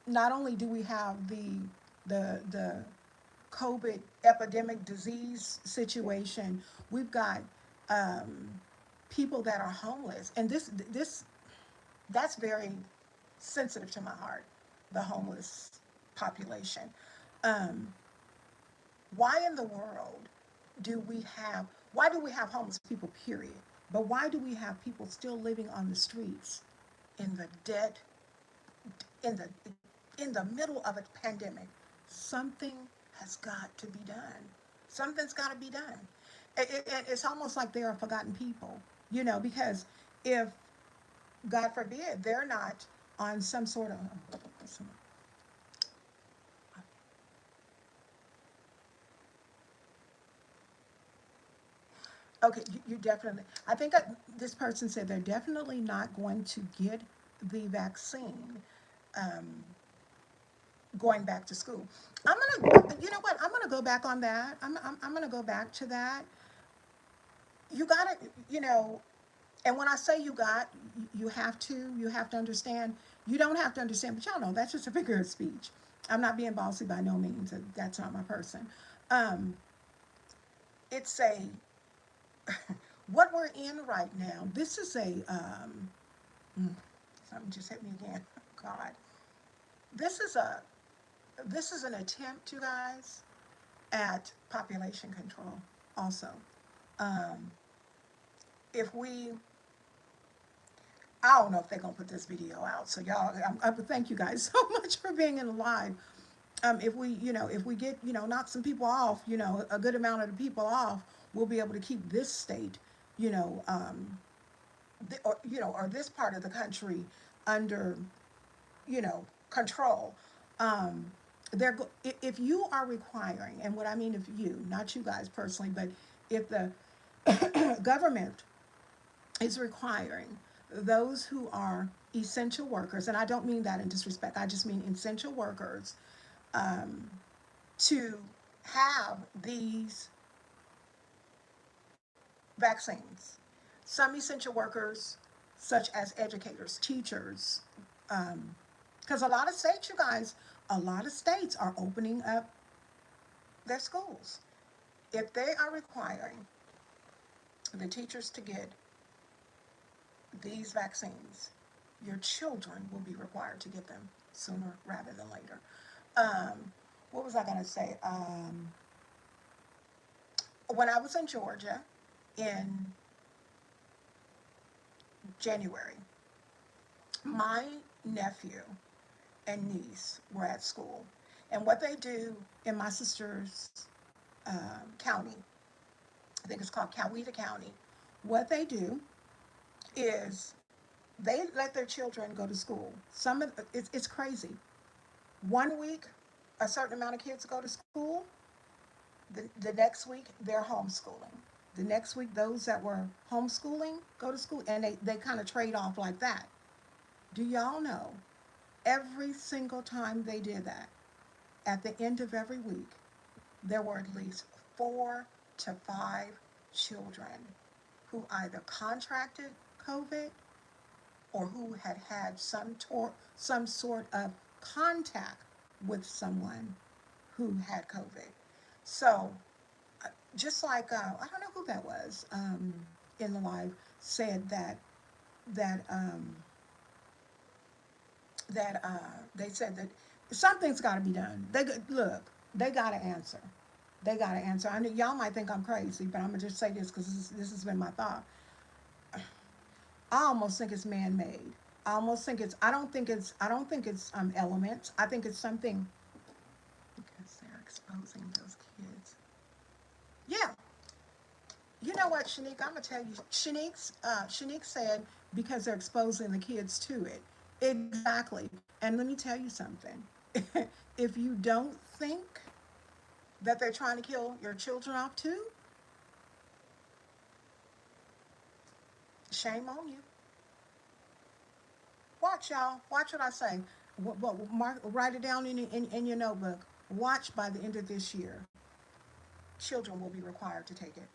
Not only do we have the COVID epidemic disease situation, we've got um, people that are homeless, and this that's very sensitive to my heart. The homeless population. Um, why in the world do we have why do we have homeless people, period? But why do we have people still living on the streets in the dead in the in the middle of a pandemic? Something has got to be done. Something's got to be done. It's almost like they're a forgotten people, because if, God forbid, they're not on some sort of, okay, you definitely, I think that this person said they're definitely not going to get the vaccine, um, going back to school. You know what, I'm gonna go back on that. I'm gonna go back to that. You gotta, you know, and when I say you have to understand, you don't have to understand, but y'all know that's just a figure of speech. I'm not being bossy by no means. That's not my person. Um, it's a, what we're in right now, this is mm, something just hit me again. God, this is a, this is an attempt, you guys, at population control also. Um, if we, I don't know if they're gonna put this video out, so y'all, thank you guys so much for being in the live. If we get, knock some people off, a good amount of the people off, we'll be able to keep this state, you know, or this part of the country under, control. Um, if you are requiring, and what I mean, if you, not you guys personally, but if the government is requiring those who are essential workers, and I don't mean that in disrespect, I just mean essential workers, um, to have these vaccines. Some essential workers, such as educators, teachers, because a lot of states, you guys, a lot of states are opening up their schools. If they are requiring the teachers to get these vaccines, your children will be required to get them sooner rather than later. What was I going to say? When I was in Georgia in January, my nephew and niece were at school. And what they do in my sister's county, I think it's called Coweta County, what they do is they let their children go to school. It's crazy. One week, a certain amount of kids go to school. The next week, they're homeschooling. The next week, those that were homeschooling go to school, and they kind of trade off like that. Do y'all know, every single time they did that, at the end of every week, there were at least 4 to 5 children who either contracted COVID or who had had some sort of contact with someone who had COVID. So, just like, I don't know who that was. in the live said that they said that something's got to be done. Look, they got to answer. They got to answer. I know y'all might think I'm crazy, but I'm gonna just say this because this has been my thought. I almost think it's man-made. I almost think it's. I don't think it's. I don't think it's elements. I think it's something because they're exposing those kids. Yeah, you know what, Shanique? I'm gonna tell you. Shanique said because they're exposing the kids to it. Exactly. And let me tell you something. If you don't think that they're trying to kill your children off too, shame on you. Watch, y'all. Watch what I say. Mark, write it down in your notebook. Watch by the end of this year, children will be required to take it.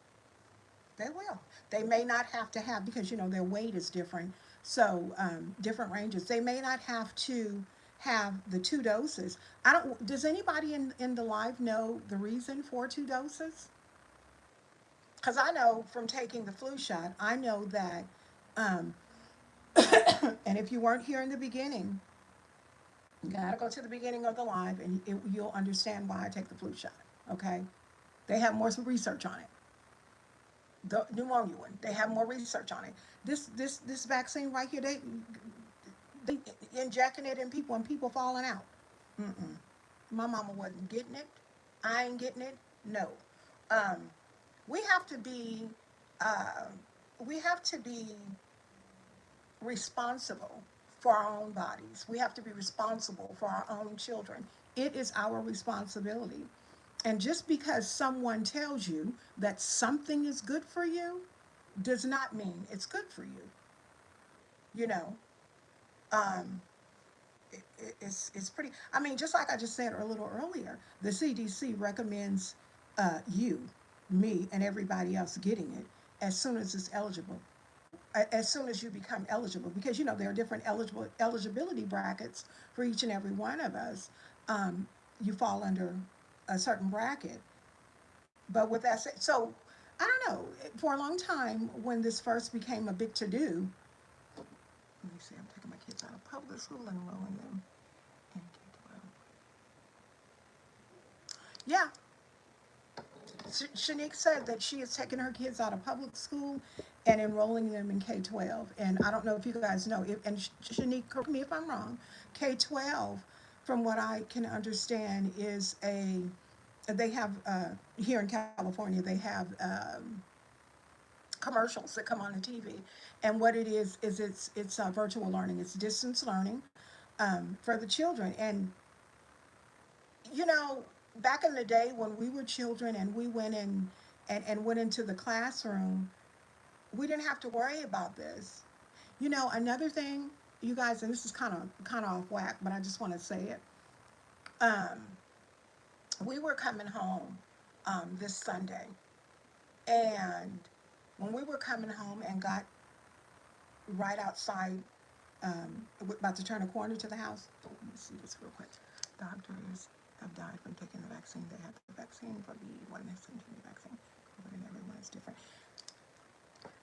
They will. They may not have to have, because their weight is different, so different ranges. They may not have to have the 2 doses. I don't. Does anybody in the live know the reason for 2 doses? Because I know from taking the flu shot, I know that, um, and if you weren't here in the beginning, you gotta go to the beginning of the live, and you'll understand why I take the flu shot. Okay, they have more research on it. The pneumonia one, they have more research on it. This vaccine right here, they injecting it in people and people falling out. Mm-mm. My mama wasn't getting it. I ain't getting it. No. Um, we have to be uh, we have to be responsible for our own bodies. We have to be responsible for our own children. It is our responsibility. And just because someone tells you that something is good for you does not mean it's good for you. You know, um, it's pretty. I mean, just like I just said a little earlier, the CDC recommends you, me, and everybody else getting it as soon as it's eligible, as soon as you become eligible, because there are different eligibility brackets for each and every one of us. You fall under a certain bracket, but with that said, so I don't know. For a long time, when this first became a big to do, let me see. I'm taking my kids out of public school and enrolling them in K-12. Yeah, Shanique said that she is taking her kids out of public school and enrolling them in K-12. And I don't know if you guys know, and Shanique, correct me if I'm wrong, K-12, from what I can understand, is they have, here in California, they have commercials that come on the TV. And what it is it's virtual learning, it's distance learning for the children. And you know, back in the day when we were children and we went in and went into the classroom, we didn't have to worry about this. Another thing, you guys, and this is kind of off whack, but I just want to say it. Um, we were coming home this Sunday, and when we were coming home and got right outside, about to turn a corner to the house. Let me see this real quick. Doctors have died from taking the vaccine. They had the vaccine for the one that's taking the vaccine. And everyone is different.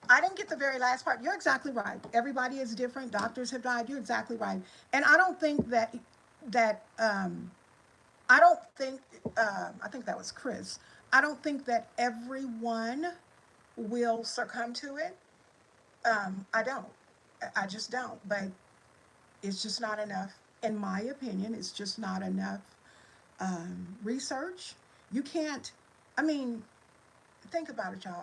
I didn't get the very last part. You're exactly right. Everybody is different. Doctors have died. You're exactly right. And I don't think that I don't think I think that was Chris. I don't think that everyone will succumb to it. I don't. I just don't. But it's just not enough, in my opinion. It's just not enough research. You can't. I mean, think about it, y'all.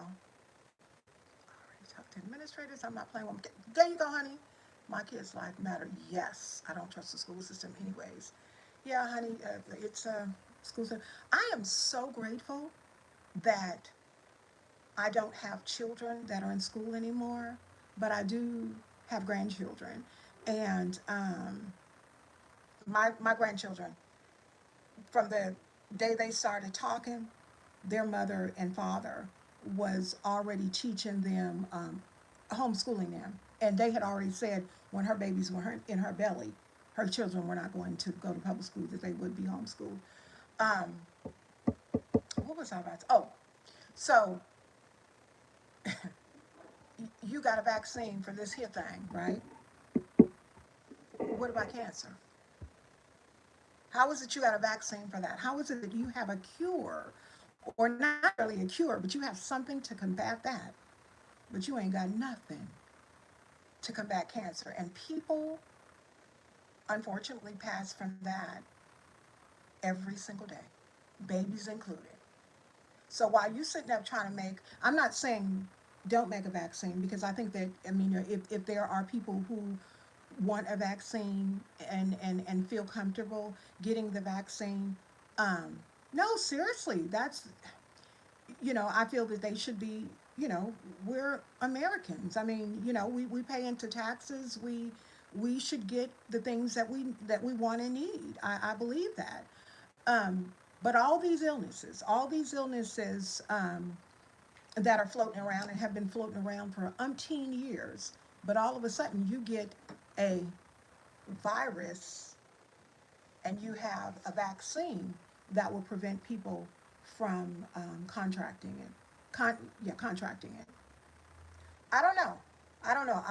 I already talked to administrators. I'm not playing with them. There you go, honey. My kids' life matter. Yes, I don't trust the school system, anyways. Yeah, honey, it's a school system. I am so grateful that I don't have children that are in school anymore, but I do have grandchildren, and my grandchildren, from the day they started talking, their mother and father was already teaching them, homeschooling them, and they had already said when her babies were in her belly, her children were not going to go to public school; that they would be homeschooled. Um, what was I about to? Oh, so You got a vaccine for this here thing, right? What about cancer? How is it you got a vaccine for that? How is it that you have a cure, or not really a cure, but you have something to combat that, but you ain't got nothing to combat cancer? And people, unfortunately, pass from that every single day, babies included. So while you sitting up trying to make, I'm not saying don't make a vaccine, because I think that, I mean, if there are people who want a vaccine and feel comfortable getting the vaccine, um, no, seriously, that's, I feel that they should be, we're Americans. I mean, we pay into taxes. We should get the things that we want and need. I believe that. But all these illnesses that are floating around and have been floating around for umpteen years, but all of a sudden you get a virus and you have a vaccine that will prevent people from contracting it. Contracting it. I don't know. I don't know.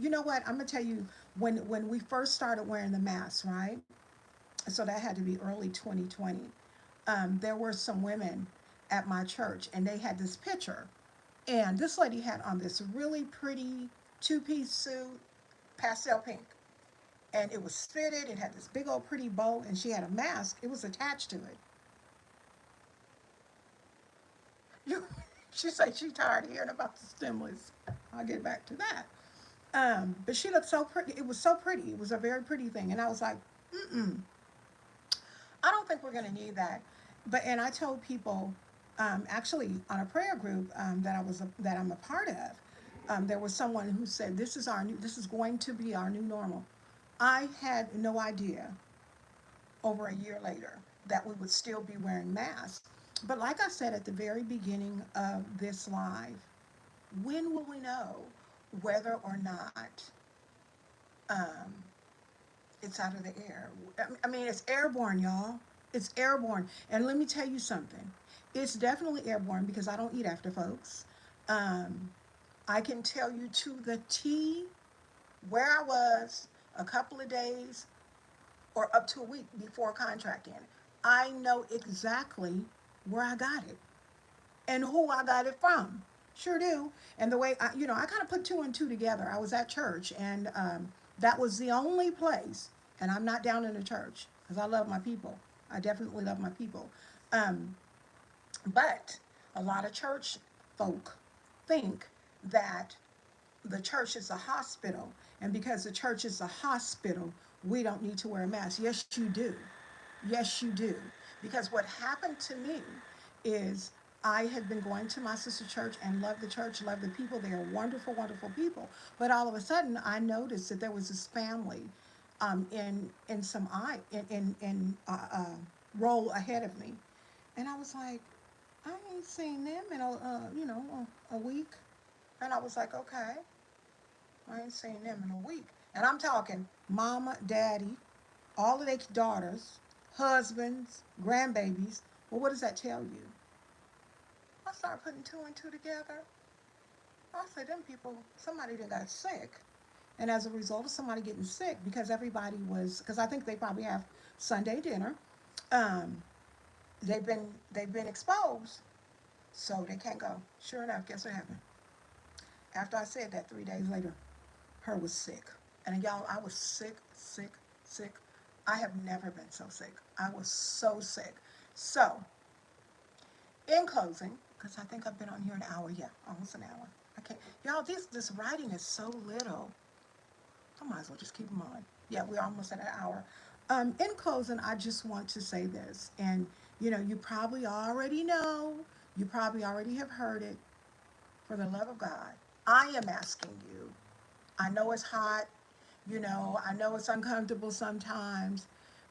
You know what? I'm gonna tell you, when we first started wearing the mask, right? So that had to be early 2020. There were some women at my church, and they had this picture, and this lady had on this really pretty two-piece suit, pastel pink, and it was fitted. It had this big old pretty bow, and she had a mask. It was attached to it. You, she said she tired of hearing about the stimulus. I'll get back to that. But she looked so pretty. It was so pretty. It was a very pretty thing, and I was like, mm-mm, I don't think we're going to need that. But and I told people, actually on a prayer group that I'm a part of, there was someone who said this is going to be our new normal. I had no idea over a year later that we would still be wearing masks. But like I said at the very beginning of this live, when will we know whether or not um, it's out of the air? I mean, it's airborne, y'all. It's airborne. And let me tell you something. It's definitely airborne because I don't eat after folks. Um, I can tell you to the T where I was a couple of days or up to a week before contracting it. I know exactly where I got it and who I got it from. Sure do. And the way I kind of put two and two together. I was at church, and that was the only place. And I'm not down in the church because I love my people. I definitely love my people. Um, but a lot of church folk think that the church is a hospital, and because the church is a hospital, we don't need to wear a mask. Yes, you do. Yes, you do. Because what happened to me is I had been going to my sister church, love the people. They are wonderful, wonderful people. But all of a sudden, I noticed that there was this family in some I in row ahead of me, and I was like, I ain't seen them in a week, and I was like, okay, I ain't seen them in a week, and I'm talking mama, daddy, all of their daughters, husbands, grandbabies. Well, what does that tell you? I started putting two and two together. I said, them people, somebody that got sick. And as a result of somebody getting sick, because I think they probably have Sunday dinner, um, they've been exposed, so they can't go. Sure enough, guess what happened? After I said that, 3 days later, her was sick. And y'all, I was sick, sick, sick. I have never been so sick. I was so sick. So, in closing, because I think I've been on here an hour, yeah, almost an hour. I can't, y'all, this writing is so little. I might as well just keep them on. Yeah, we're almost at an hour. In closing, I just want to say this, and you probably already know, you probably already have heard it. For the love of God, I am asking you. I know it's hot. I know it's uncomfortable sometimes.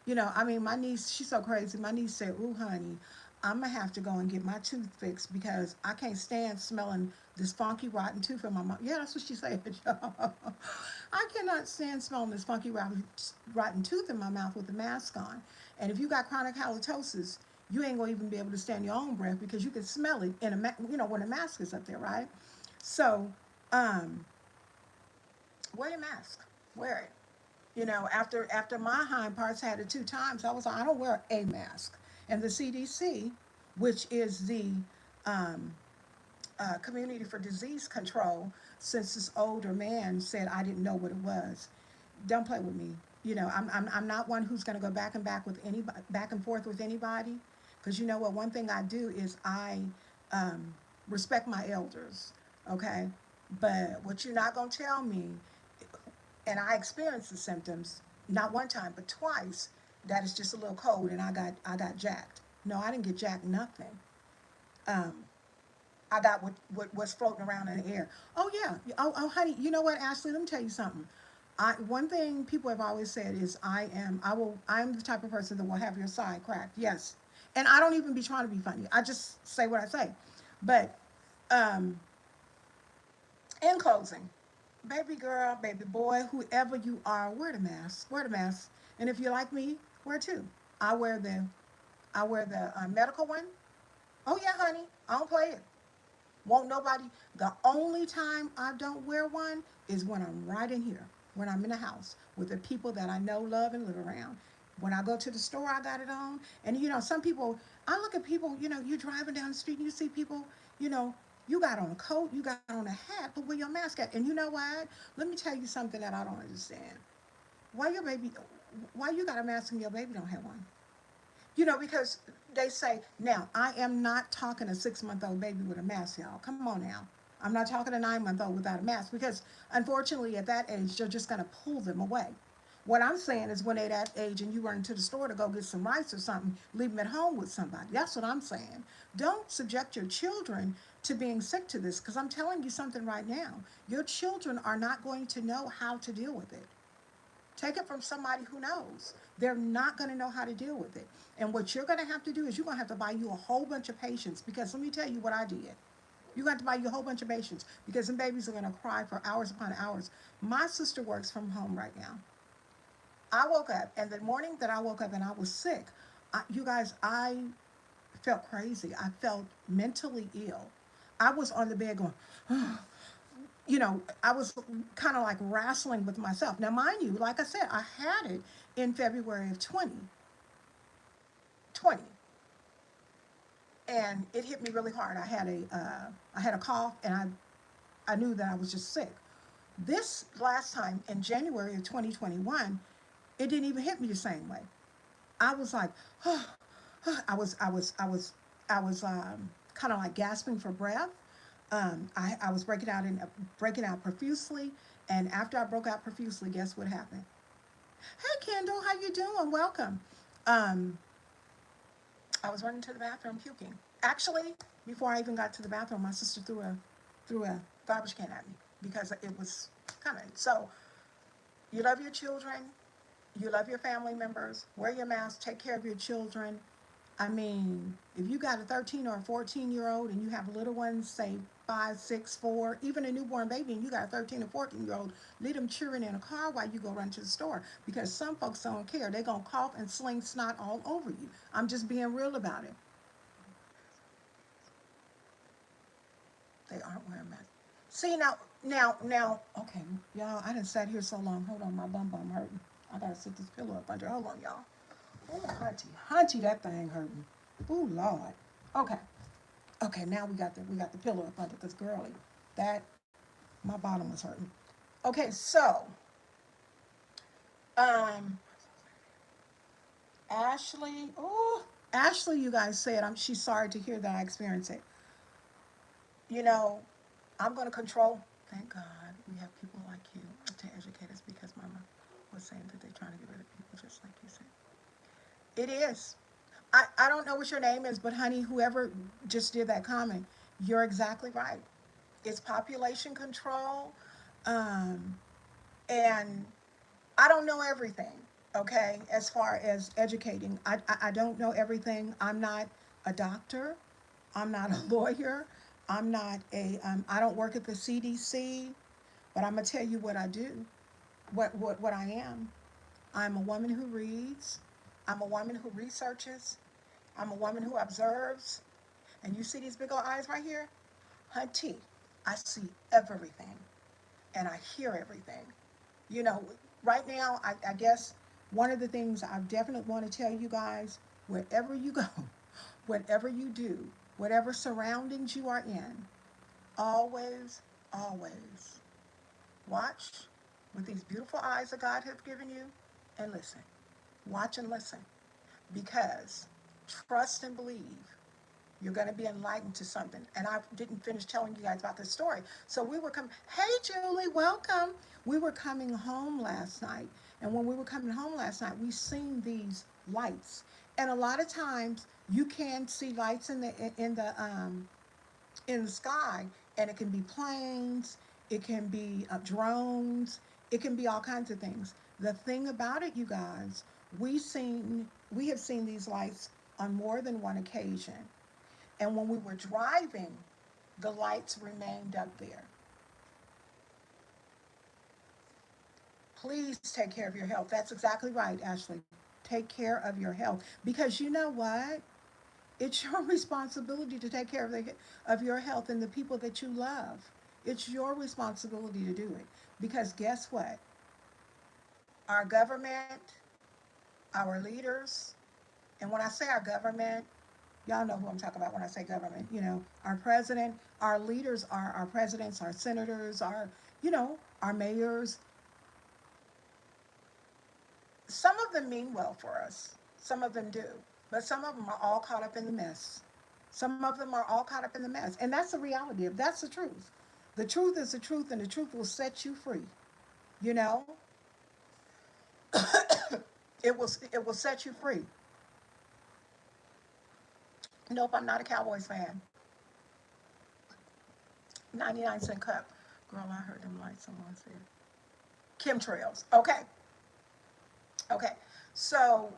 I mean, my niece, she's so crazy. My niece said, "Ooh, honey, I'm gonna have to go and get my tooth fixed because I can't stand smelling this funky, rotten tooth in my mouth." Yeah, that's what she said, y'all. I cannot stand smelling this funky, rotten tooth in my mouth with the mask on. And if you got chronic halitosis, you ain't gonna even be able to stand your own breath because you can smell it when the mask is up there, right? So Um, wear your mask. Wear it. After my hind parts had it 2 times, I was like, I don't wear a mask. And the CDC, which is the um, Community for Disease Control, since this older man said I didn't know what it was. Don't play with me. I'm not one who's going to go back and forth with anybody, because you know what? One thing I do is I um, respect my elders. Okay, but what you're not going to tell me, and I experienced the symptoms not one time but twice. That is just a little cold, and I got jacked. No, I didn't get jacked. Nothing. Um, I got what was floating around in the air. Oh yeah. Oh, honey. You know what, Ashley? Let me tell you something. One thing people have always said is I'm the type of person that will have your side cracked. Yes, and I don't even be trying to be funny. I just say what I say. But um, in closing, baby girl, baby boy, whoever you are, wear the mask. Wear the mask. And if you're like me, wear two. I wear the I wear the medical one. Oh yeah, honey. I don't play it. Won't nobody. The only time I don't wear one is when I'm right in here, when I'm in the house with the people that I know, love, and live around. When I go to the store, I got it on. And some people, I look at people, you're driving down the street and you see people, you know, you got on a coat, you got on a hat, but where your mask at? And you know what? Let me tell you something that I don't understand. Why your baby, why you got a mask and your baby don't have one? Because they say, now, I am not talking a 6-month-old baby with a mask, y'all. Come on now. I'm not talking a 9-month-old without a mask, because unfortunately at that age, you're just going to pull them away. What I'm saying is, when they're that age and you run to the store to go get some rice or something, leave them at home with somebody. That's what I'm saying. Don't subject your children to being sick to this, because I'm telling you something right now. Your children are not going to know how to deal with it. Take it from somebody who knows. They're not going to know how to deal with it. And what you're going to have to do is you're going to have to buy you a whole bunch of patience, because let me tell you what I did. You're going to have to buy you a whole bunch of patience, because some babies are going to cry for hours upon hours. My sister works from home right now. I woke up, and the morning that I woke up and I was sick, you guys, I felt crazy. I felt mentally ill. I was on the bed going, I was kind of like wrestling with myself. Now, mind you, like I said, I had it in February of 2020, and it hit me really hard. I had a cough, and I knew that I was just sick. This last time in January of 2021, it didn't even hit me the same way. I was like, oh, I was kind of like gasping for breath. I was breaking out profusely, and after I broke out profusely, guess what happened? Hey, Kendall, how you doing? Welcome. Um, I was running to the bathroom puking. Actually, before I even got to the bathroom, my sister threw a garbage can at me because it was coming. So you love your children, you love your family members. Wear your mask. Take care of your children. I mean, if you got a 13 or a 14-year-old and you have little ones, say 5, 6, 4, even a newborn baby, and you got a 13 or 14-year-old, leave them cheering in a car while you go run to the store, because some folks don't care. They're going to cough and sling snot all over you. I'm just being real about it. They aren't wearing masks. See, now, okay, y'all, I done sat here so long. Hold on, my bum hurting. I got to sit this pillow up under. Hold on, y'all. Oh, hunty, that thing hurting. Oh, Lord. Okay. Okay, now we got the pillow up under, because girly, that my bottom was hurting. Okay, so um Ashley, oh, Ashley, you guys said she's sorry to hear that I experienced it. You know, I'm gonna control. Thank God we have people like you to educate us, because Mama was saying that they're trying to get rid of people just like you said. It is. I don't know what your name is, but honey, whoever just did that comment, you're exactly right. It's population control. Um, and I don't know everything, okay, as far as educating. I don't know everything. I'm not a doctor. I'm not a lawyer. I don't work at the CDC, but I'm going to tell you what I do, what I am. I'm a woman who reads. I'm a woman who researches. I'm a woman who observes. And you see these big old eyes right here? Hunty, I see everything and I hear everything. You know, right now, I guess one of the things I definitely want to tell you guys, wherever you go, whatever you do, whatever surroundings you are in, always, always watch with these beautiful eyes that God has given you and listen. Watch and listen because trust and believe you're going to be enlightened to something. And I didn't finish telling you guys about this story. So we were coming, hey, Julie, welcome. We were coming home last night. And when we were coming home last night, we seen these lights. And a lot of times you can see lights in the sky, and it can be planes, it can be drones, it can be all kinds of things. The thing about it, you guys, we have seen these lights on more than one occasion. And when we were driving, the lights remained up there. Please take care of your health. That's exactly right, Ashley. Take care of your health. Because you know what? It's your responsibility to take care of your health and the people that you love. It's your responsibility to do it. Because guess what? Our government, our leaders, and when I say our government, y'all know who I'm talking about when I say government. You know, our president, our leaders are our presidents, our senators, our mayors. Some of them mean well for us. Some of them do. But some of them are all caught up in the mess. Some of them are all caught up in the mess. And that's the reality of that's the truth. The truth is the truth, and the truth will set you free. You know? It will set you free. Nope, I'm not a Cowboys fan. 99-cent cup. Girl, I heard them like someone said. Chemtrails. Okay. Okay. So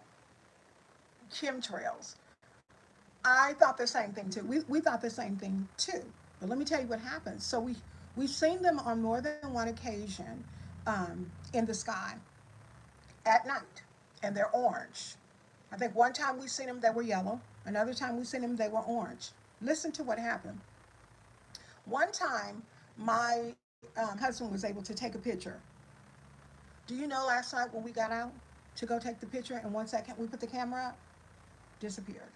chemtrails. I thought the same thing too. We thought the same thing too. But let me tell you what happens. So we've seen them on more than one occasion in the sky at night, and they're orange. I think one time we seen them, they were yellow. Another time we seen them, they were orange. Listen to what happened. One time, my husband was able to take a picture. Do you know last night when we got out to go take the picture, and once we put the camera up, disappeared.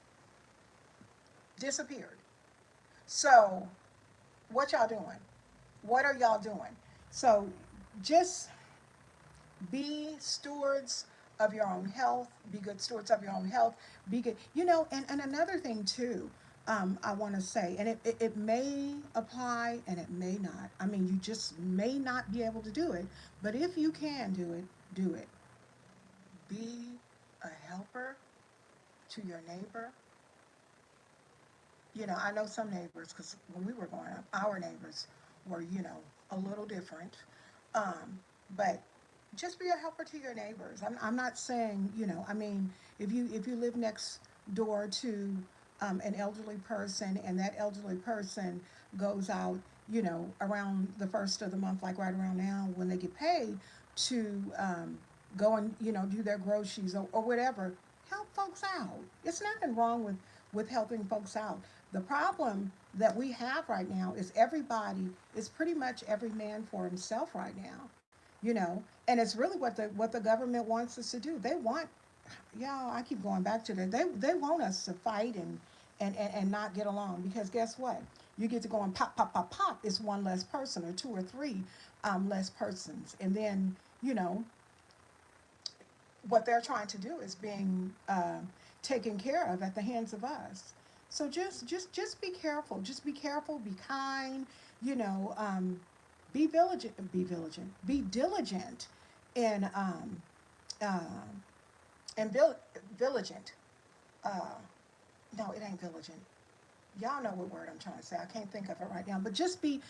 Disappeared. So, what y'all doing? What are y'all doing? So, just be stewards of your own health. Be good stewards of your own health. Be good. And another thing too, I want to say, and it may apply and it may not. I mean, you just may not be able to do it, but if you can do it, do it. Be a helper to your neighbor. I know some neighbors because when we were growing up, our neighbors were, a little different. Um, but just be a helper to your neighbors. I'm not saying, I mean, if you live next door to an elderly person and that elderly person goes out, around the first of the month, like right around now when they get paid to go and, do their groceries or whatever, help folks out. It's nothing wrong with helping folks out. The problem that we have right now is everybody is pretty much every man for himself right now, and it's really what the government wants us to do. They want, yeah, I keep going back to that. They want us to fight and not get along because guess what? You get to go and pop pop pop pop. It's one less person or two or three less persons, and then what they're trying to do is being taken care of at the hands of us. So just be careful. Just be careful. Be kind. You know, be vigilant. Be vigilant. Be diligent, and uh, vigilant. Uh, no, it ain't vigilant. Y'all know what word I'm trying to say. I can't think of it right now. But just be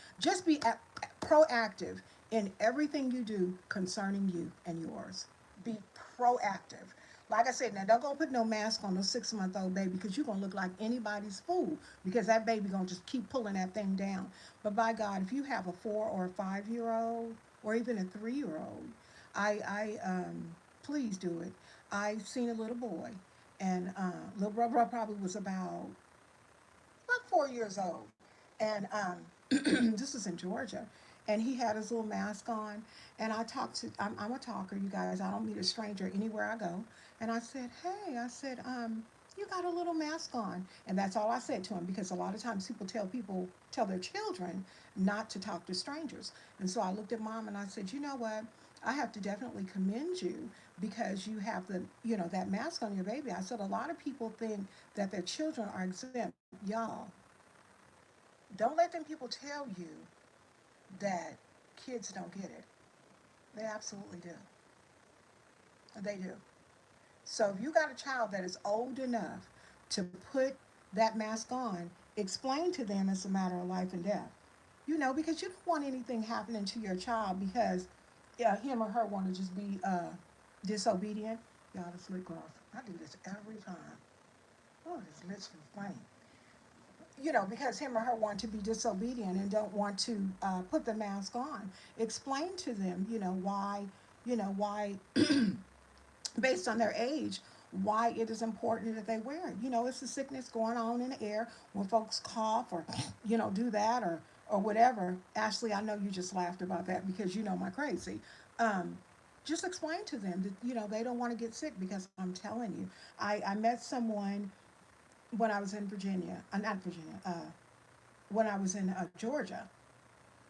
proactive in everything you do concerning you and yours. Be proactive. Like I said, now don't go put no mask on no 6-month-old baby because you're gonna look like anybody's fool because that baby gonna just keep pulling that thing down. But by God, if you have a 4 or 5 year old or even a 3 year old, I please do it. I seen a little boy, and little brother probably was about 4 years old, and This was in Georgia, and he had his little mask on. And I talked to, I'm a talker, you guys. I don't meet a stranger anywhere I go. And I said, hey, I said, you got a little mask on. And that's all I said to him because a lot of times people tell their children not to talk to strangers. And so I looked at mom and I said, you know what? I have to definitely commend you because you have the, that mask on your baby. I said, a lot of people think that their children are exempt. Y'all, don't let them people tell you that kids don't get it. They absolutely do. They do. So if you got a child that is old enough to put that mask on, explain to them it's a matter of life and death. Because you don't want anything happening to your child because him or her want to just be disobedient. Y'all, this lip gloss. I do this every time. Oh, this lips are funny. Because him or her want to be disobedient and don't want to put the mask on. Explain to them, why, based on their age, why it is important that they wear it. It's a sickness going on in the air when folks cough or, do that or whatever. Ashley, I know you just laughed about that because you know my crazy. Um, just explain to them that, they don't want to get sick because I'm telling you, I met someone when I was in Virginia, not Virginia, when I was in Georgia.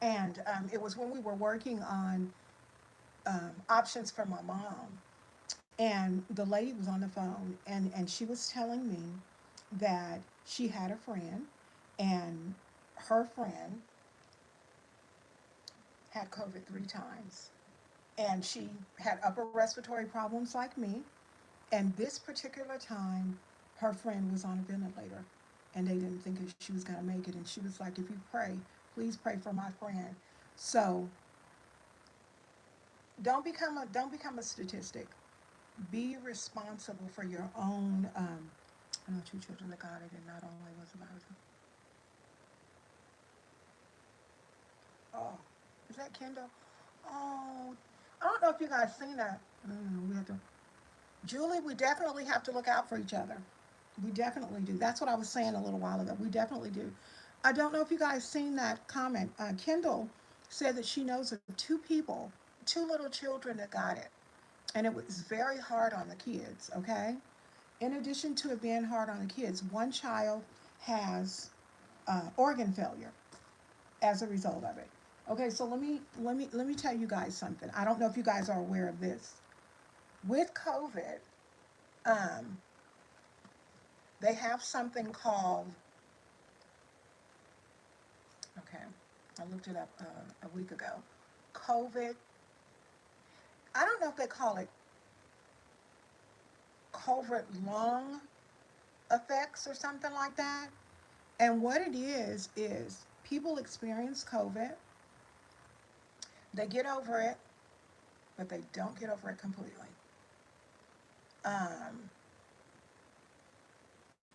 And it was when we were working on options for my mom. And the lady was on the phone and she was telling me that she had a friend and her friend had COVID 3 times. And she had upper respiratory problems like me. And this particular time, her friend was on a ventilator and they didn't think that she was going to make it. And she was like, if you pray, please pray for my friend. So don't become a statistic. Be responsible for your own. I know 2 children that got it, and not only was it virus. Oh, is that Kendall? Oh, I don't know if you guys seen that. We have to. Julie, we definitely have to look out for each other. We definitely do. That's what I was saying a little while ago. We definitely do. I don't know if you guys seen that comment. Kendall said that she knows of 2 people, 2 little children that got it, and it was very hard on the kids. Okay. In addition to it being hard on the kids, one child has organ failure as a result of it. Okay, so let me tell you guys something. I don't know if you guys are aware of this. With COVID, um, they have something called, okay, I looked it up a week ago. COVID, I don't know if they call it COVID lung effects or something like that. And what it is people experience COVID, they get over it, but they don't get over it completely. Um,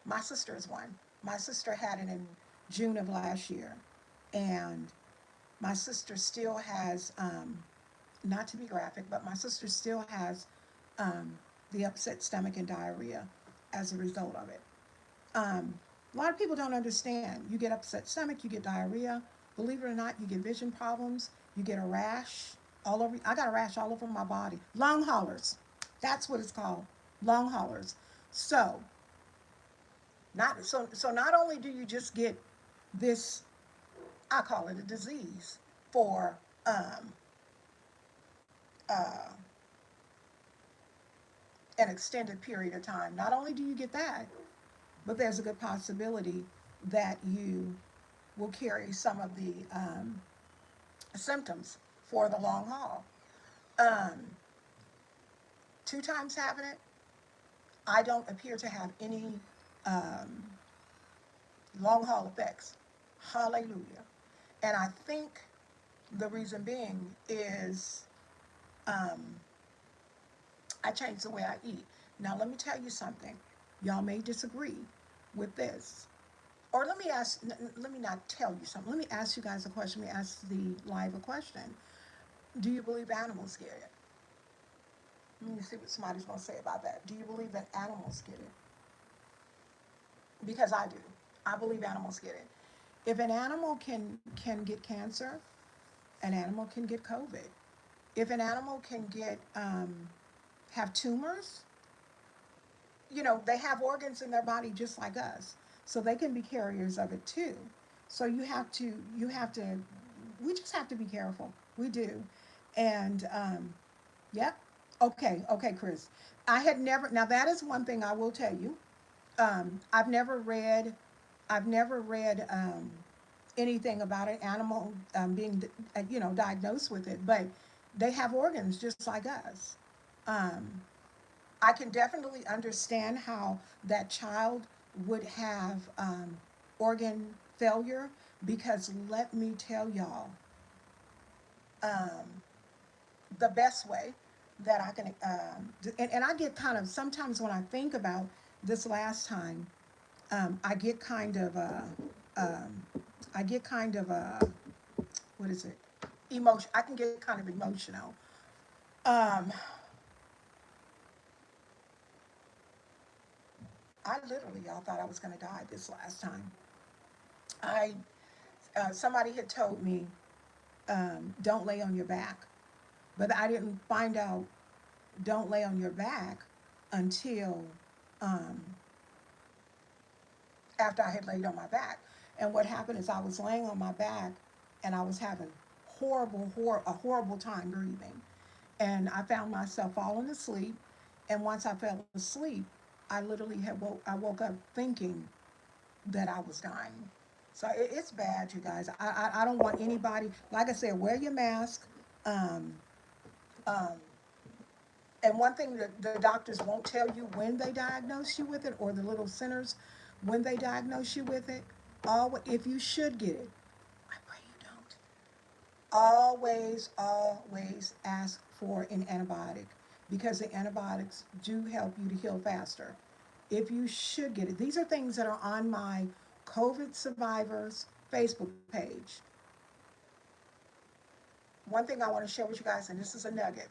my sister is one. My sister had it in June of last year, and my sister still has, not to be graphic, but my sister still has um, the upset stomach and diarrhea as a result of it. A lot of people don't understand. You get upset stomach, you get diarrhea. Believe it or not, you get vision problems. You get a rash all over. I got a rash all over my body. Long haulers. That's what it's called. Long haulers. So not only do you just get this, I call it a disease for um, uh, an extended period of time. Not only do you get that, but there's a good possibility that you will carry some of the symptoms for the long haul. Um, 2 times having it, I don't appear to have any um, long haul effects. Hallelujah. And I think the reason being is um, I changed the way I eat. Now, let me tell you something. Y'all may disagree with this. Or let me not tell you something. Let me ask you guys a question. Let me ask the live a question. Do you believe animals get it? Let me see what somebody's going to say about that. Do you believe that animals get it? Because I do. I believe animals get it. If an animal can get cancer, an animal can get COVID. If an animal can get have tumors, they have organs in their body just like us, so they can be carriers of it too. So you have to we just have to be careful. We do. And yep. Okay, Chris. I had never, now that is one thing I will tell you. I've never read, anything about an animal being, diagnosed with it, but they have organs just like us. Um, I can definitely understand how that child would have organ failure, because let me tell y'all, um, the best way that I can, and I get kind of, sometimes when I think about this last time, I get kind of, um, I get kind of, what is it? Emotion. I can get kind of emotional. Um, I literally, y'all, thought I was going to die this last time. I, somebody had told me, don't lay on your back, but I didn't find out don't lay on your back until um, after I had laid on my back. And what happened is I was laying on my back and I was having a horrible time breathing. And I found myself falling asleep. And once I fell asleep, I woke up thinking that I was dying. So it's bad, you guys. I don't want anybody, like I said, wear your mask. Um, um, and one thing that the doctors won't tell you when they diagnose you with it, or the little centers, when they diagnose you with it, if you should get it, I pray you don't. Always ask for an antibiotic, because the antibiotics do help you to heal faster. If you should get it, these are things that are on my COVID survivors Facebook page. One thing I want to share with you guys, and this is a nugget.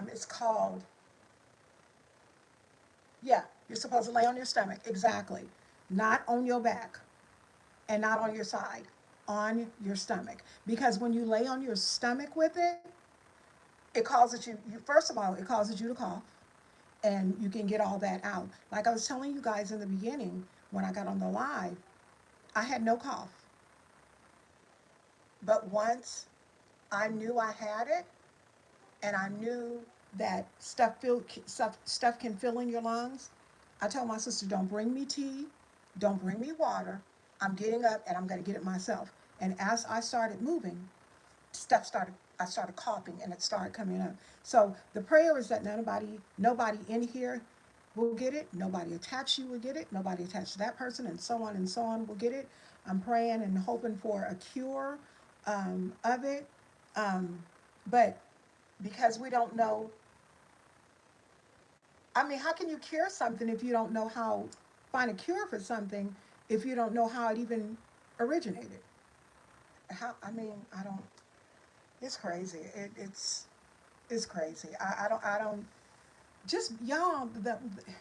It's called, yeah, you're supposed to lay on your stomach, exactly. Not on your back and not on your side, on your stomach. Because when you lay on your stomach with it, it causes first of all, it causes you to cough, and you can get all that out. Like I was telling you guys in the beginning when I got on the live, I had no cough. But once I knew I had it, and I knew that stuff can fill in your lungs, I told my sister, don't bring me tea, don't bring me water. I'm getting up and I'm going to get it myself. And as I started moving, stuff started, I started coughing and it started coming up. So the prayer is that nobody in here will get it. Nobody attached you will get it. Nobody attached to that person, and so on will get it. I'm praying and hoping for a cure of it. Um, but because we don't know, I mean, how can you cure something if you don't know how, find a cure for something if you don't know how it even originated? I mean, I don't, it's crazy. It's crazy. I don't, just y'all,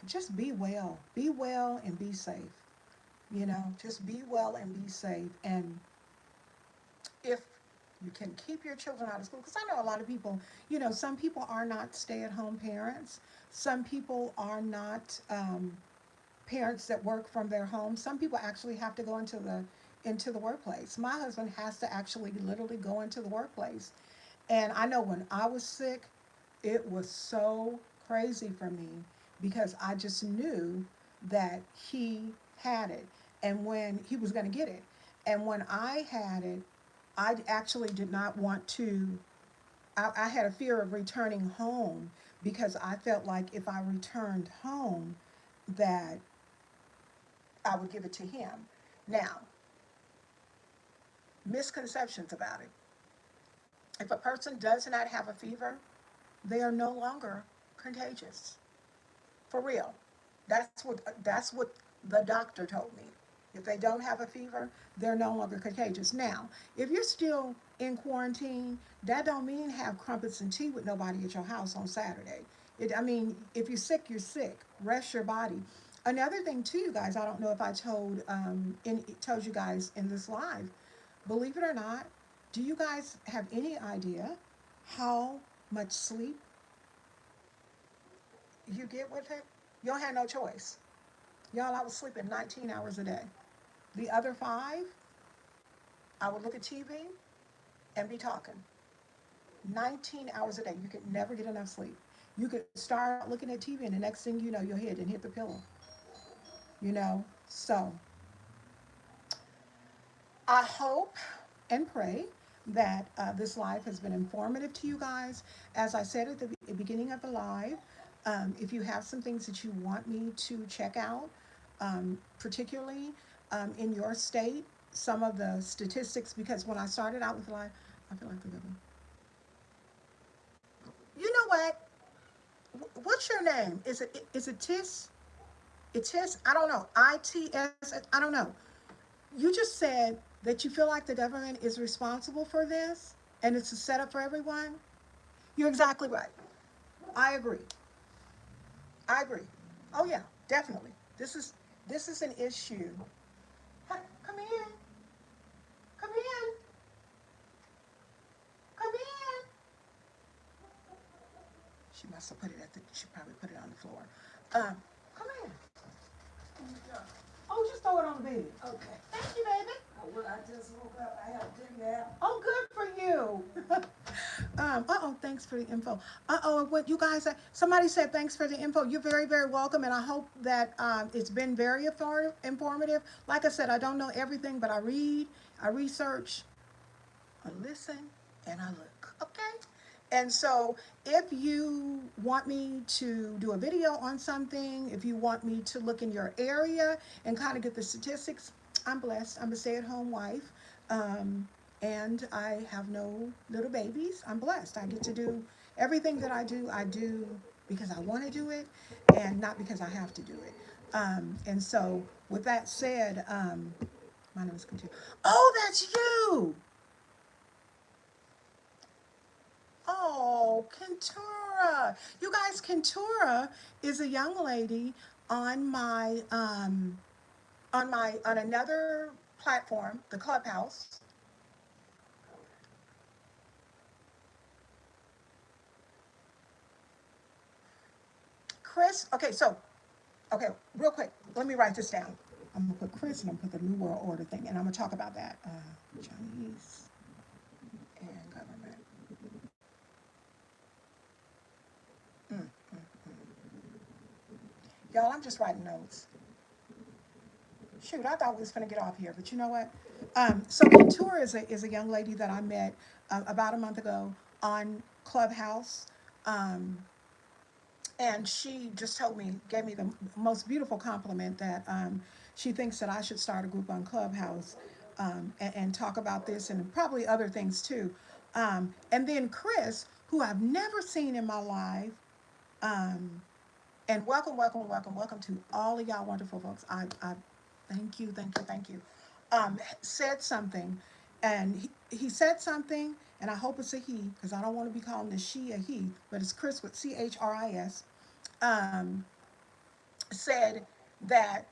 just be well and be safe. Just be well and be safe. And if you can keep your children out of school, because I know a lot of people, some people are not stay-at-home parents. Some people are not parents that work from their home. Some people actually have to go into the workplace. My husband has to actually literally go into the workplace. And I know when I was sick, it was so crazy for me, because I just knew that he had it, and when he was going to get it. And when I had it, I actually did not want to, I had a fear of returning home, because I felt like if I returned home, that I would give it to him. Now, misconceptions about it. If a person does not have a fever, they are no longer contagious. For real. That's what the doctor told me. If they don't have a fever, they're no longer contagious. Now, if you're still in quarantine, that don't mean have crumpets and tea with nobody at your house on Saturday. I mean, if you're sick, you're sick. Rest your body. Another thing too, you guys, I don't know if I told you guys in this live, believe it or not, do you guys have any idea how much sleep you get with it? You don't have no choice. Y'all, I was sleeping 19 hours a day. The other five, I would look at TV and be talking. 19 hours a day. You could never get enough sleep. You could start looking at TV, and the next thing you know, your head and hit the pillow. So I hope and pray that this live has been informative to you guys. As I said at the beginning of the live, if you have some things that you want me to check out, particularly in your state, some of the statistics, because when I started out with live, I feel like the government. You know what? What's your name? Is it Tis? It's Tis? I don't know. ITS? I don't know. You just said that you feel like the government is responsible for this and it's a setup for everyone. You're exactly right. I agree. I agree. Oh yeah, definitely. This is an issue. Hey, come in. Come in. Come in. She must have put it she probably put it on the floor. Come in. Oh, just throw it on the bed. Okay. Thank you, baby. Oh, well, I just woke up. I have to do that. Oh, good for you. Thanks for the info. What you guys said, somebody said thanks for the info. You're very, very welcome, and I hope that it's been very informative. Like I said, I don't know everything, but I read, I research, I listen, and I look. Okay? And so if you want me to do a video on something, if you want me to look in your area and kind of get the statistics, I'm blessed. I'm a stay-at-home wife. And I have no little babies. I'm blessed. I get to do everything that I do because I want to do it and not because I have to do it. And so with that said, my name is Kentura. Oh, that's you. Oh, Kentura. You guys, Kentura is a young lady on on another platform, the Clubhouse. Chris, okay, real quick, let me write this down. I'm gonna put Chris and I'm gonna put the New World Order thing, and I'm gonna talk about that. Chinese and government. Mm, mm, mm. Y'all, I'm just writing notes. Shoot, I thought we was gonna get off here, but you know what? So Kentura is a young lady that I met about a month ago on Clubhouse. Um, and she just gave me the most beautiful compliment that she thinks that I should start a group on Clubhouse and talk about this and probably other things too. And then Chris, who I've never seen in my life, um, and welcome, welcome, welcome, welcome to all of y'all wonderful folks. I thank you, thank you, thank you. Said something, and he said something, and I hope it's a he because I don't want to be calling this she a he, but it's Chris with CHRIS. Um, said that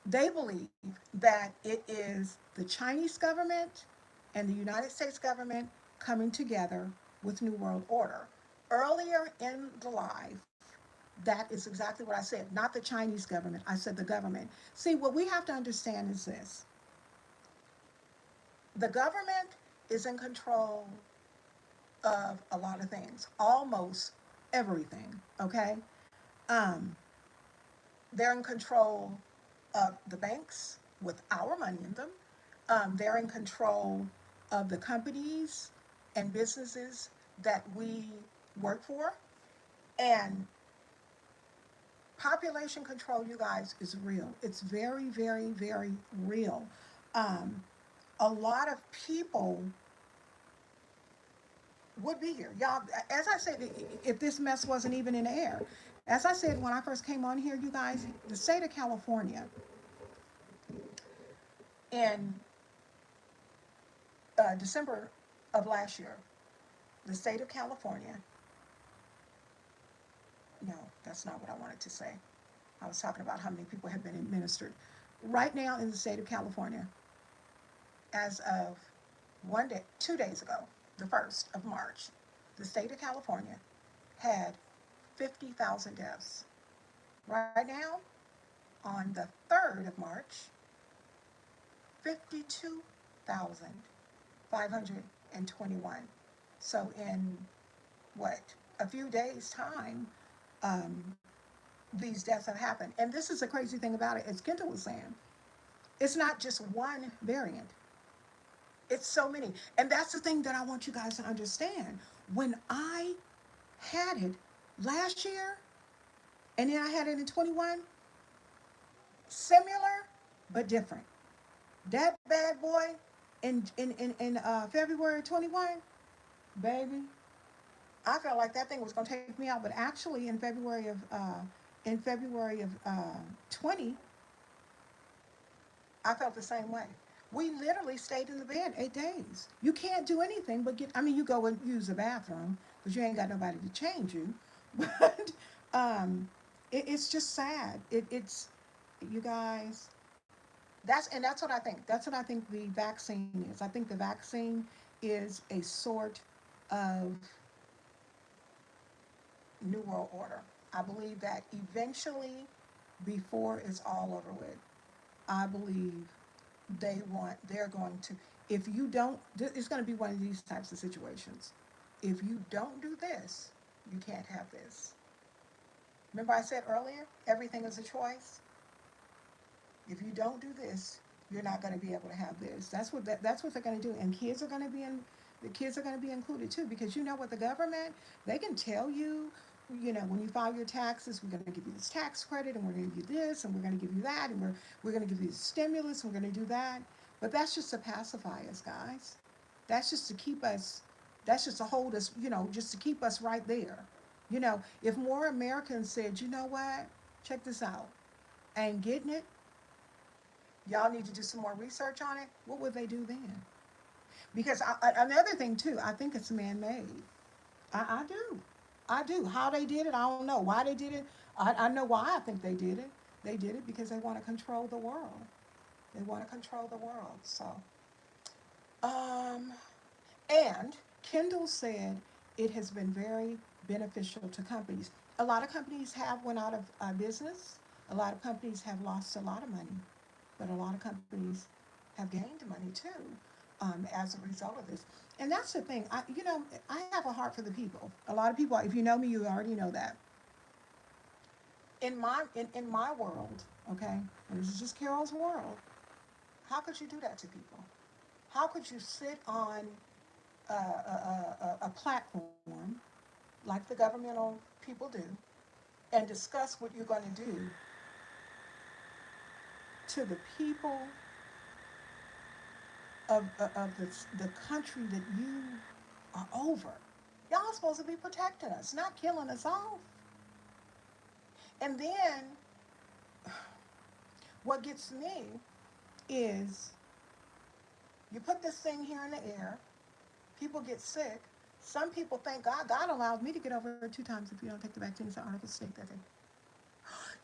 they believe that it is the Chinese government and the United States government coming together with New World Order. Earlier in the live, that is exactly what I said, not the Chinese government. I said the government. See, what we have to understand is this: the government is in control of a lot of things, almost everything, okay? Um, they're in control of the banks with our money in them. They're in control of the companies and businesses that we work for. And population control, you guys, is real. It's very, very, very real. Um, a lot of people would be here. Y'all, as I said, if this mess wasn't even in the air, as I said when I first came on here, you guys, the state of California in December of last year, the state of California, no, that's not what I wanted to say. I was talking about how many people have been administered. Right now in the state of California, as of 1 day, 2 days ago, the 1st of March, the state of California had 50,000 deaths. Right now, on the 3rd of March, 52,521. So in what, a few days' time, um, these deaths have happened. And this is the crazy thing about it, as Kendall was saying, it's not just one variant. It's so many. And that's the thing that I want you guys to understand. When I had it last year, and then I had it in 21, similar but different. That bad boy in February 21, baby, I felt like that thing was gonna take me out. But actually, in February of 20, I felt the same way. We literally stayed in the bed 8 days. You can't do anything but get. I mean, you go and use the bathroom because you ain't got nobody to change you. But um, it's just sad. It's you guys. That's what I think. That's what I think the vaccine is. I think the vaccine is a sort of new world order. I believe that eventually, before it's all over with, I believe they're going to, if you don't, it's going to be one of these types of situations. If you don't do this, you can't have this. Remember I said earlier, everything is a choice. If you don't do this, you're not going to be able to have this. That's what they're going to do, and kids are going to be in. The kids are going to be included too, because you know what, the government, they can tell you, when you file your taxes, we're going to give you this tax credit, and we're going to give you this, and we're going to give you that, and we're going to give you the stimulus, and we're going to do that. But that's just to pacify us, guys. That's just to keep us. That's just to hold us, just to keep us right there. If more Americans said, you know what, check this out, I ain't getting it, y'all need to do some more research on it, what would they do then? Because another thing too, I think it's man-made. I do. I do. How they did it, I don't know. Why they did it, I know why I think they did it. They did it because they want to control the world. They want to control the world. So, um, and Kendall said it has been very beneficial to companies. A lot of companies have went out of business. A lot of companies have lost a lot of money, but a lot of companies have gained money too, as a result of this. And that's the thing. I have a heart for the people. A lot of people, if you know me, you already know that. In my world, okay, and this is just Carol's world. How could you do that to people? How could you sit on a platform like the governmental people do and discuss what you're going to do to the people of the country that you are over? Y'all supposed to be protecting us, not killing us off. And then what gets me is you put this thing here in the air, people get sick. Some people thank God. God allowed me to get over it 2 times if you don't take the vaccine. It's an article state that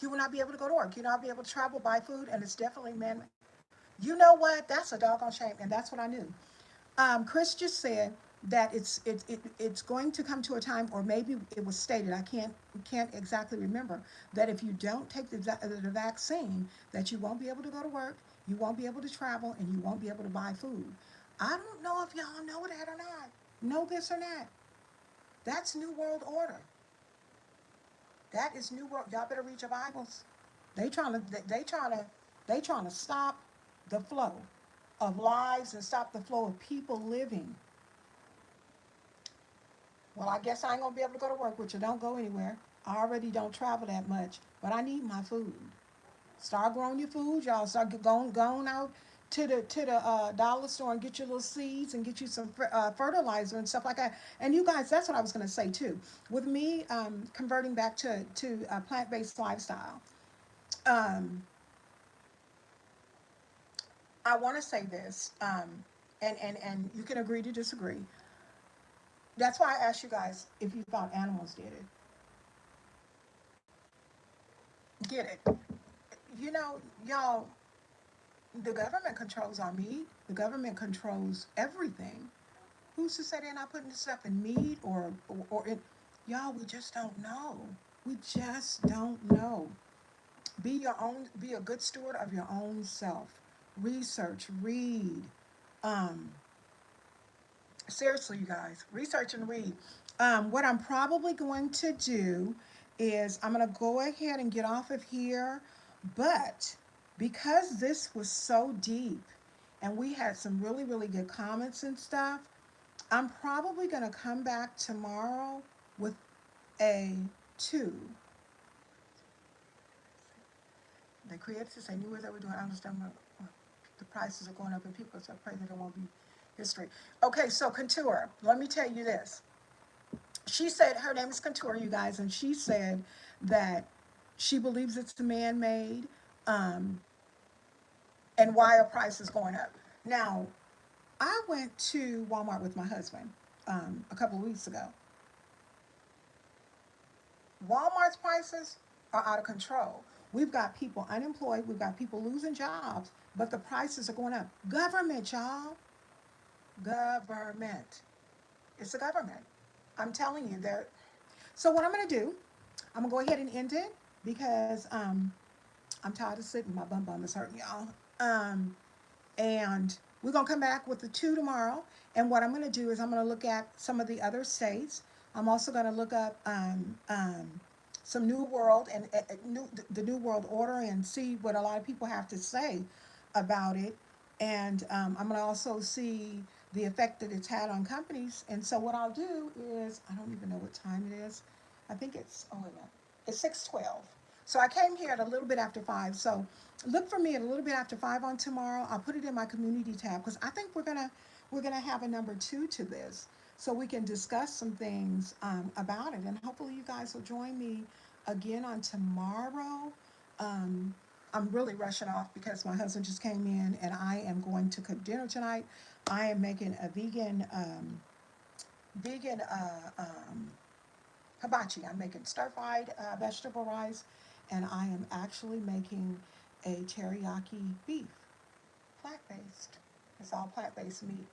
you will not be able to go to work. You'll not be able to travel, buy food, and it's definitely man. You know what? That's a doggone shame, and that's what I knew. Chris just said that it's going to come to a time, or maybe it was stated. I can't exactly remember, that if you don't take the vaccine, that you won't be able to go to work, you won't be able to travel, and you won't be able to buy food. I don't know if y'all know that or not. Know this or not? That's New World Order. That is New World. Y'all better read your Bibles. They trying to stop the flow of lives and stop the flow of people living. Well, I guess I ain't gonna be able to go to work, which I don't go anywhere. I already don't travel that much, but I need my food. Start growing your food, y'all. Start going out to the dollar store and get your little seeds and get you some fertilizer and stuff like that. And you guys, that's what I was gonna say too. With me converting back to a plant-based lifestyle, um, I want to say this, and you can agree to disagree. That's why I asked you guys if you thought animals did it. get it. You know, y'all, the government controls our meat. The government controls everything. Who's to say they're not putting this stuff in meat or in, y'all, we just don't know. We just don't know. Be your own, be a good steward of your own self. Research, read. Um, Seriously, you guys, research and read. What I'm probably going to do is I'm going to go ahead and get off of here, but because this was so deep and we had some really, really good comments and stuff, I'm probably going to come back tomorrow with a two. The creators, they knew what they were doing. I understand the prices are going up and people, so I pray that it won't be history. Okay, so Couture, let me tell you this. She said, her name is Couture, you guys, and she said that she believes it's man-made, um, and why are prices going up. Now, I went to Walmart with my husband a couple of weeks ago. Walmart's prices are out of control. We've got people unemployed, we've got people losing jobs, but the prices are going up. Government, y'all. Government. It's the government. I'm telling you, there. So what I'm going to do, I'm going to go ahead and end it because I'm tired of sitting. My bum is hurting, y'all. And we're going to come back with the two tomorrow. And what I'm going to do is I'm going to look at some of the other states. I'm also going to look up some New World and the New World Order and see what a lot of people have to say about it. And I'm going to also see the effect that it's had on companies. And so what I'll do is, I don't even know what time it is. I think it's, oh, wait a minute. It's 6:12. So I came here at a little bit after 5. So look for me at a little bit after 5 on tomorrow. I'll put it in my community tab because I think we're gonna have a number 2 to this, so we can discuss some things about it. And hopefully you guys will join me again on tomorrow. Um, I'm really rushing off because my husband just came in and I am going to cook dinner tonight. I am making a vegan hibachi. I'm making stir-fried vegetable rice, and I am actually making a teriyaki beef, plant-based. It's all plant-based meat.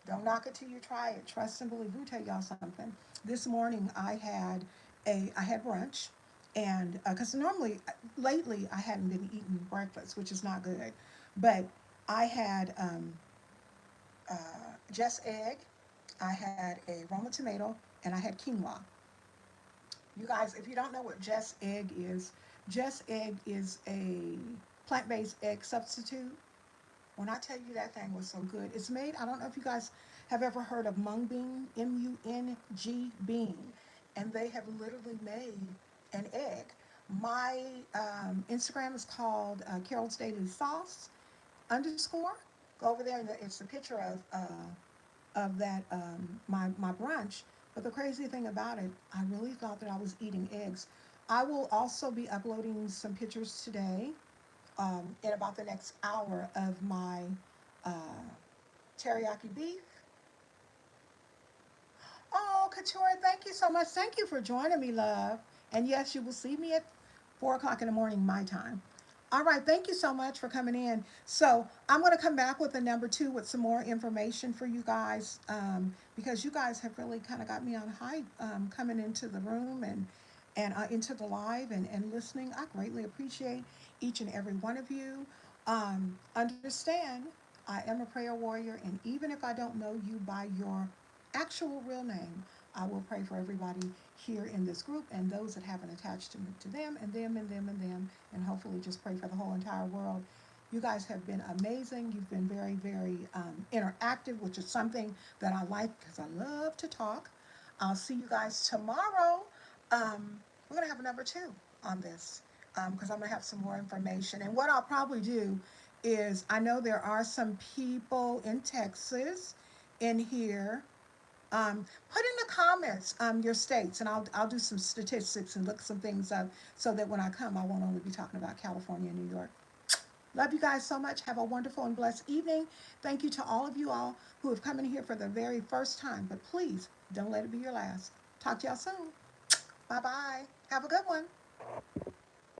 Don't knock it till you try it. Trust and believe. Let me tell y'all something. This morning I had brunch, and because normally lately I hadn't been eating breakfast, which is not good, but I had uh, just egg. I had a Roma tomato, and I had quinoa. You guys, if you don't know what Just Egg is a plant-based egg substitute. When I tell you that thing was so good, it's made, I don't know if you guys have ever heard of mung bean, Mung bean, and they have literally made an egg. My Instagram is called Carol's Daily Sauce underscore. Go over there, and it's a picture of that my brunch. But the crazy thing about it, I really thought that I was eating eggs. I will also be uploading some pictures today in about the next hour of my uh, teriyaki beef. Oh, Couture, thank you so much. Thank you for joining me, love. And yes, you will see me at 4 o'clock in the morning, my time. All right, thank you so much for coming in. So I'm going to come back with the number 2 with some more information for you guys because you guys have really kind of got me on hype coming into the room and into the live and listening. I greatly appreciate each and every one of you. Understand, I am a prayer warrior, and even if I don't know you by your actual real name, I will pray for everybody here in this group and those that haven't attached to them and them and them and them, and hopefully just pray for the whole entire world. You guys have been amazing. You've been very, very interactive, which is something that I like because I love to talk. I'll see you guys tomorrow. We're going to have a number 2 on this because I'm going to have some more information. And what I'll probably do is, I know there are some people in Texas in here. Put in the comments your states, and I'll do some statistics and look some things up so that when I come, I won't only be talking about California and New York. Love you guys so much. Have a wonderful and blessed evening. Thank you to all of you all who have come in here for the very first time, but please don't let it be your last. Talk to y'all soon. Bye-bye. Have a good one.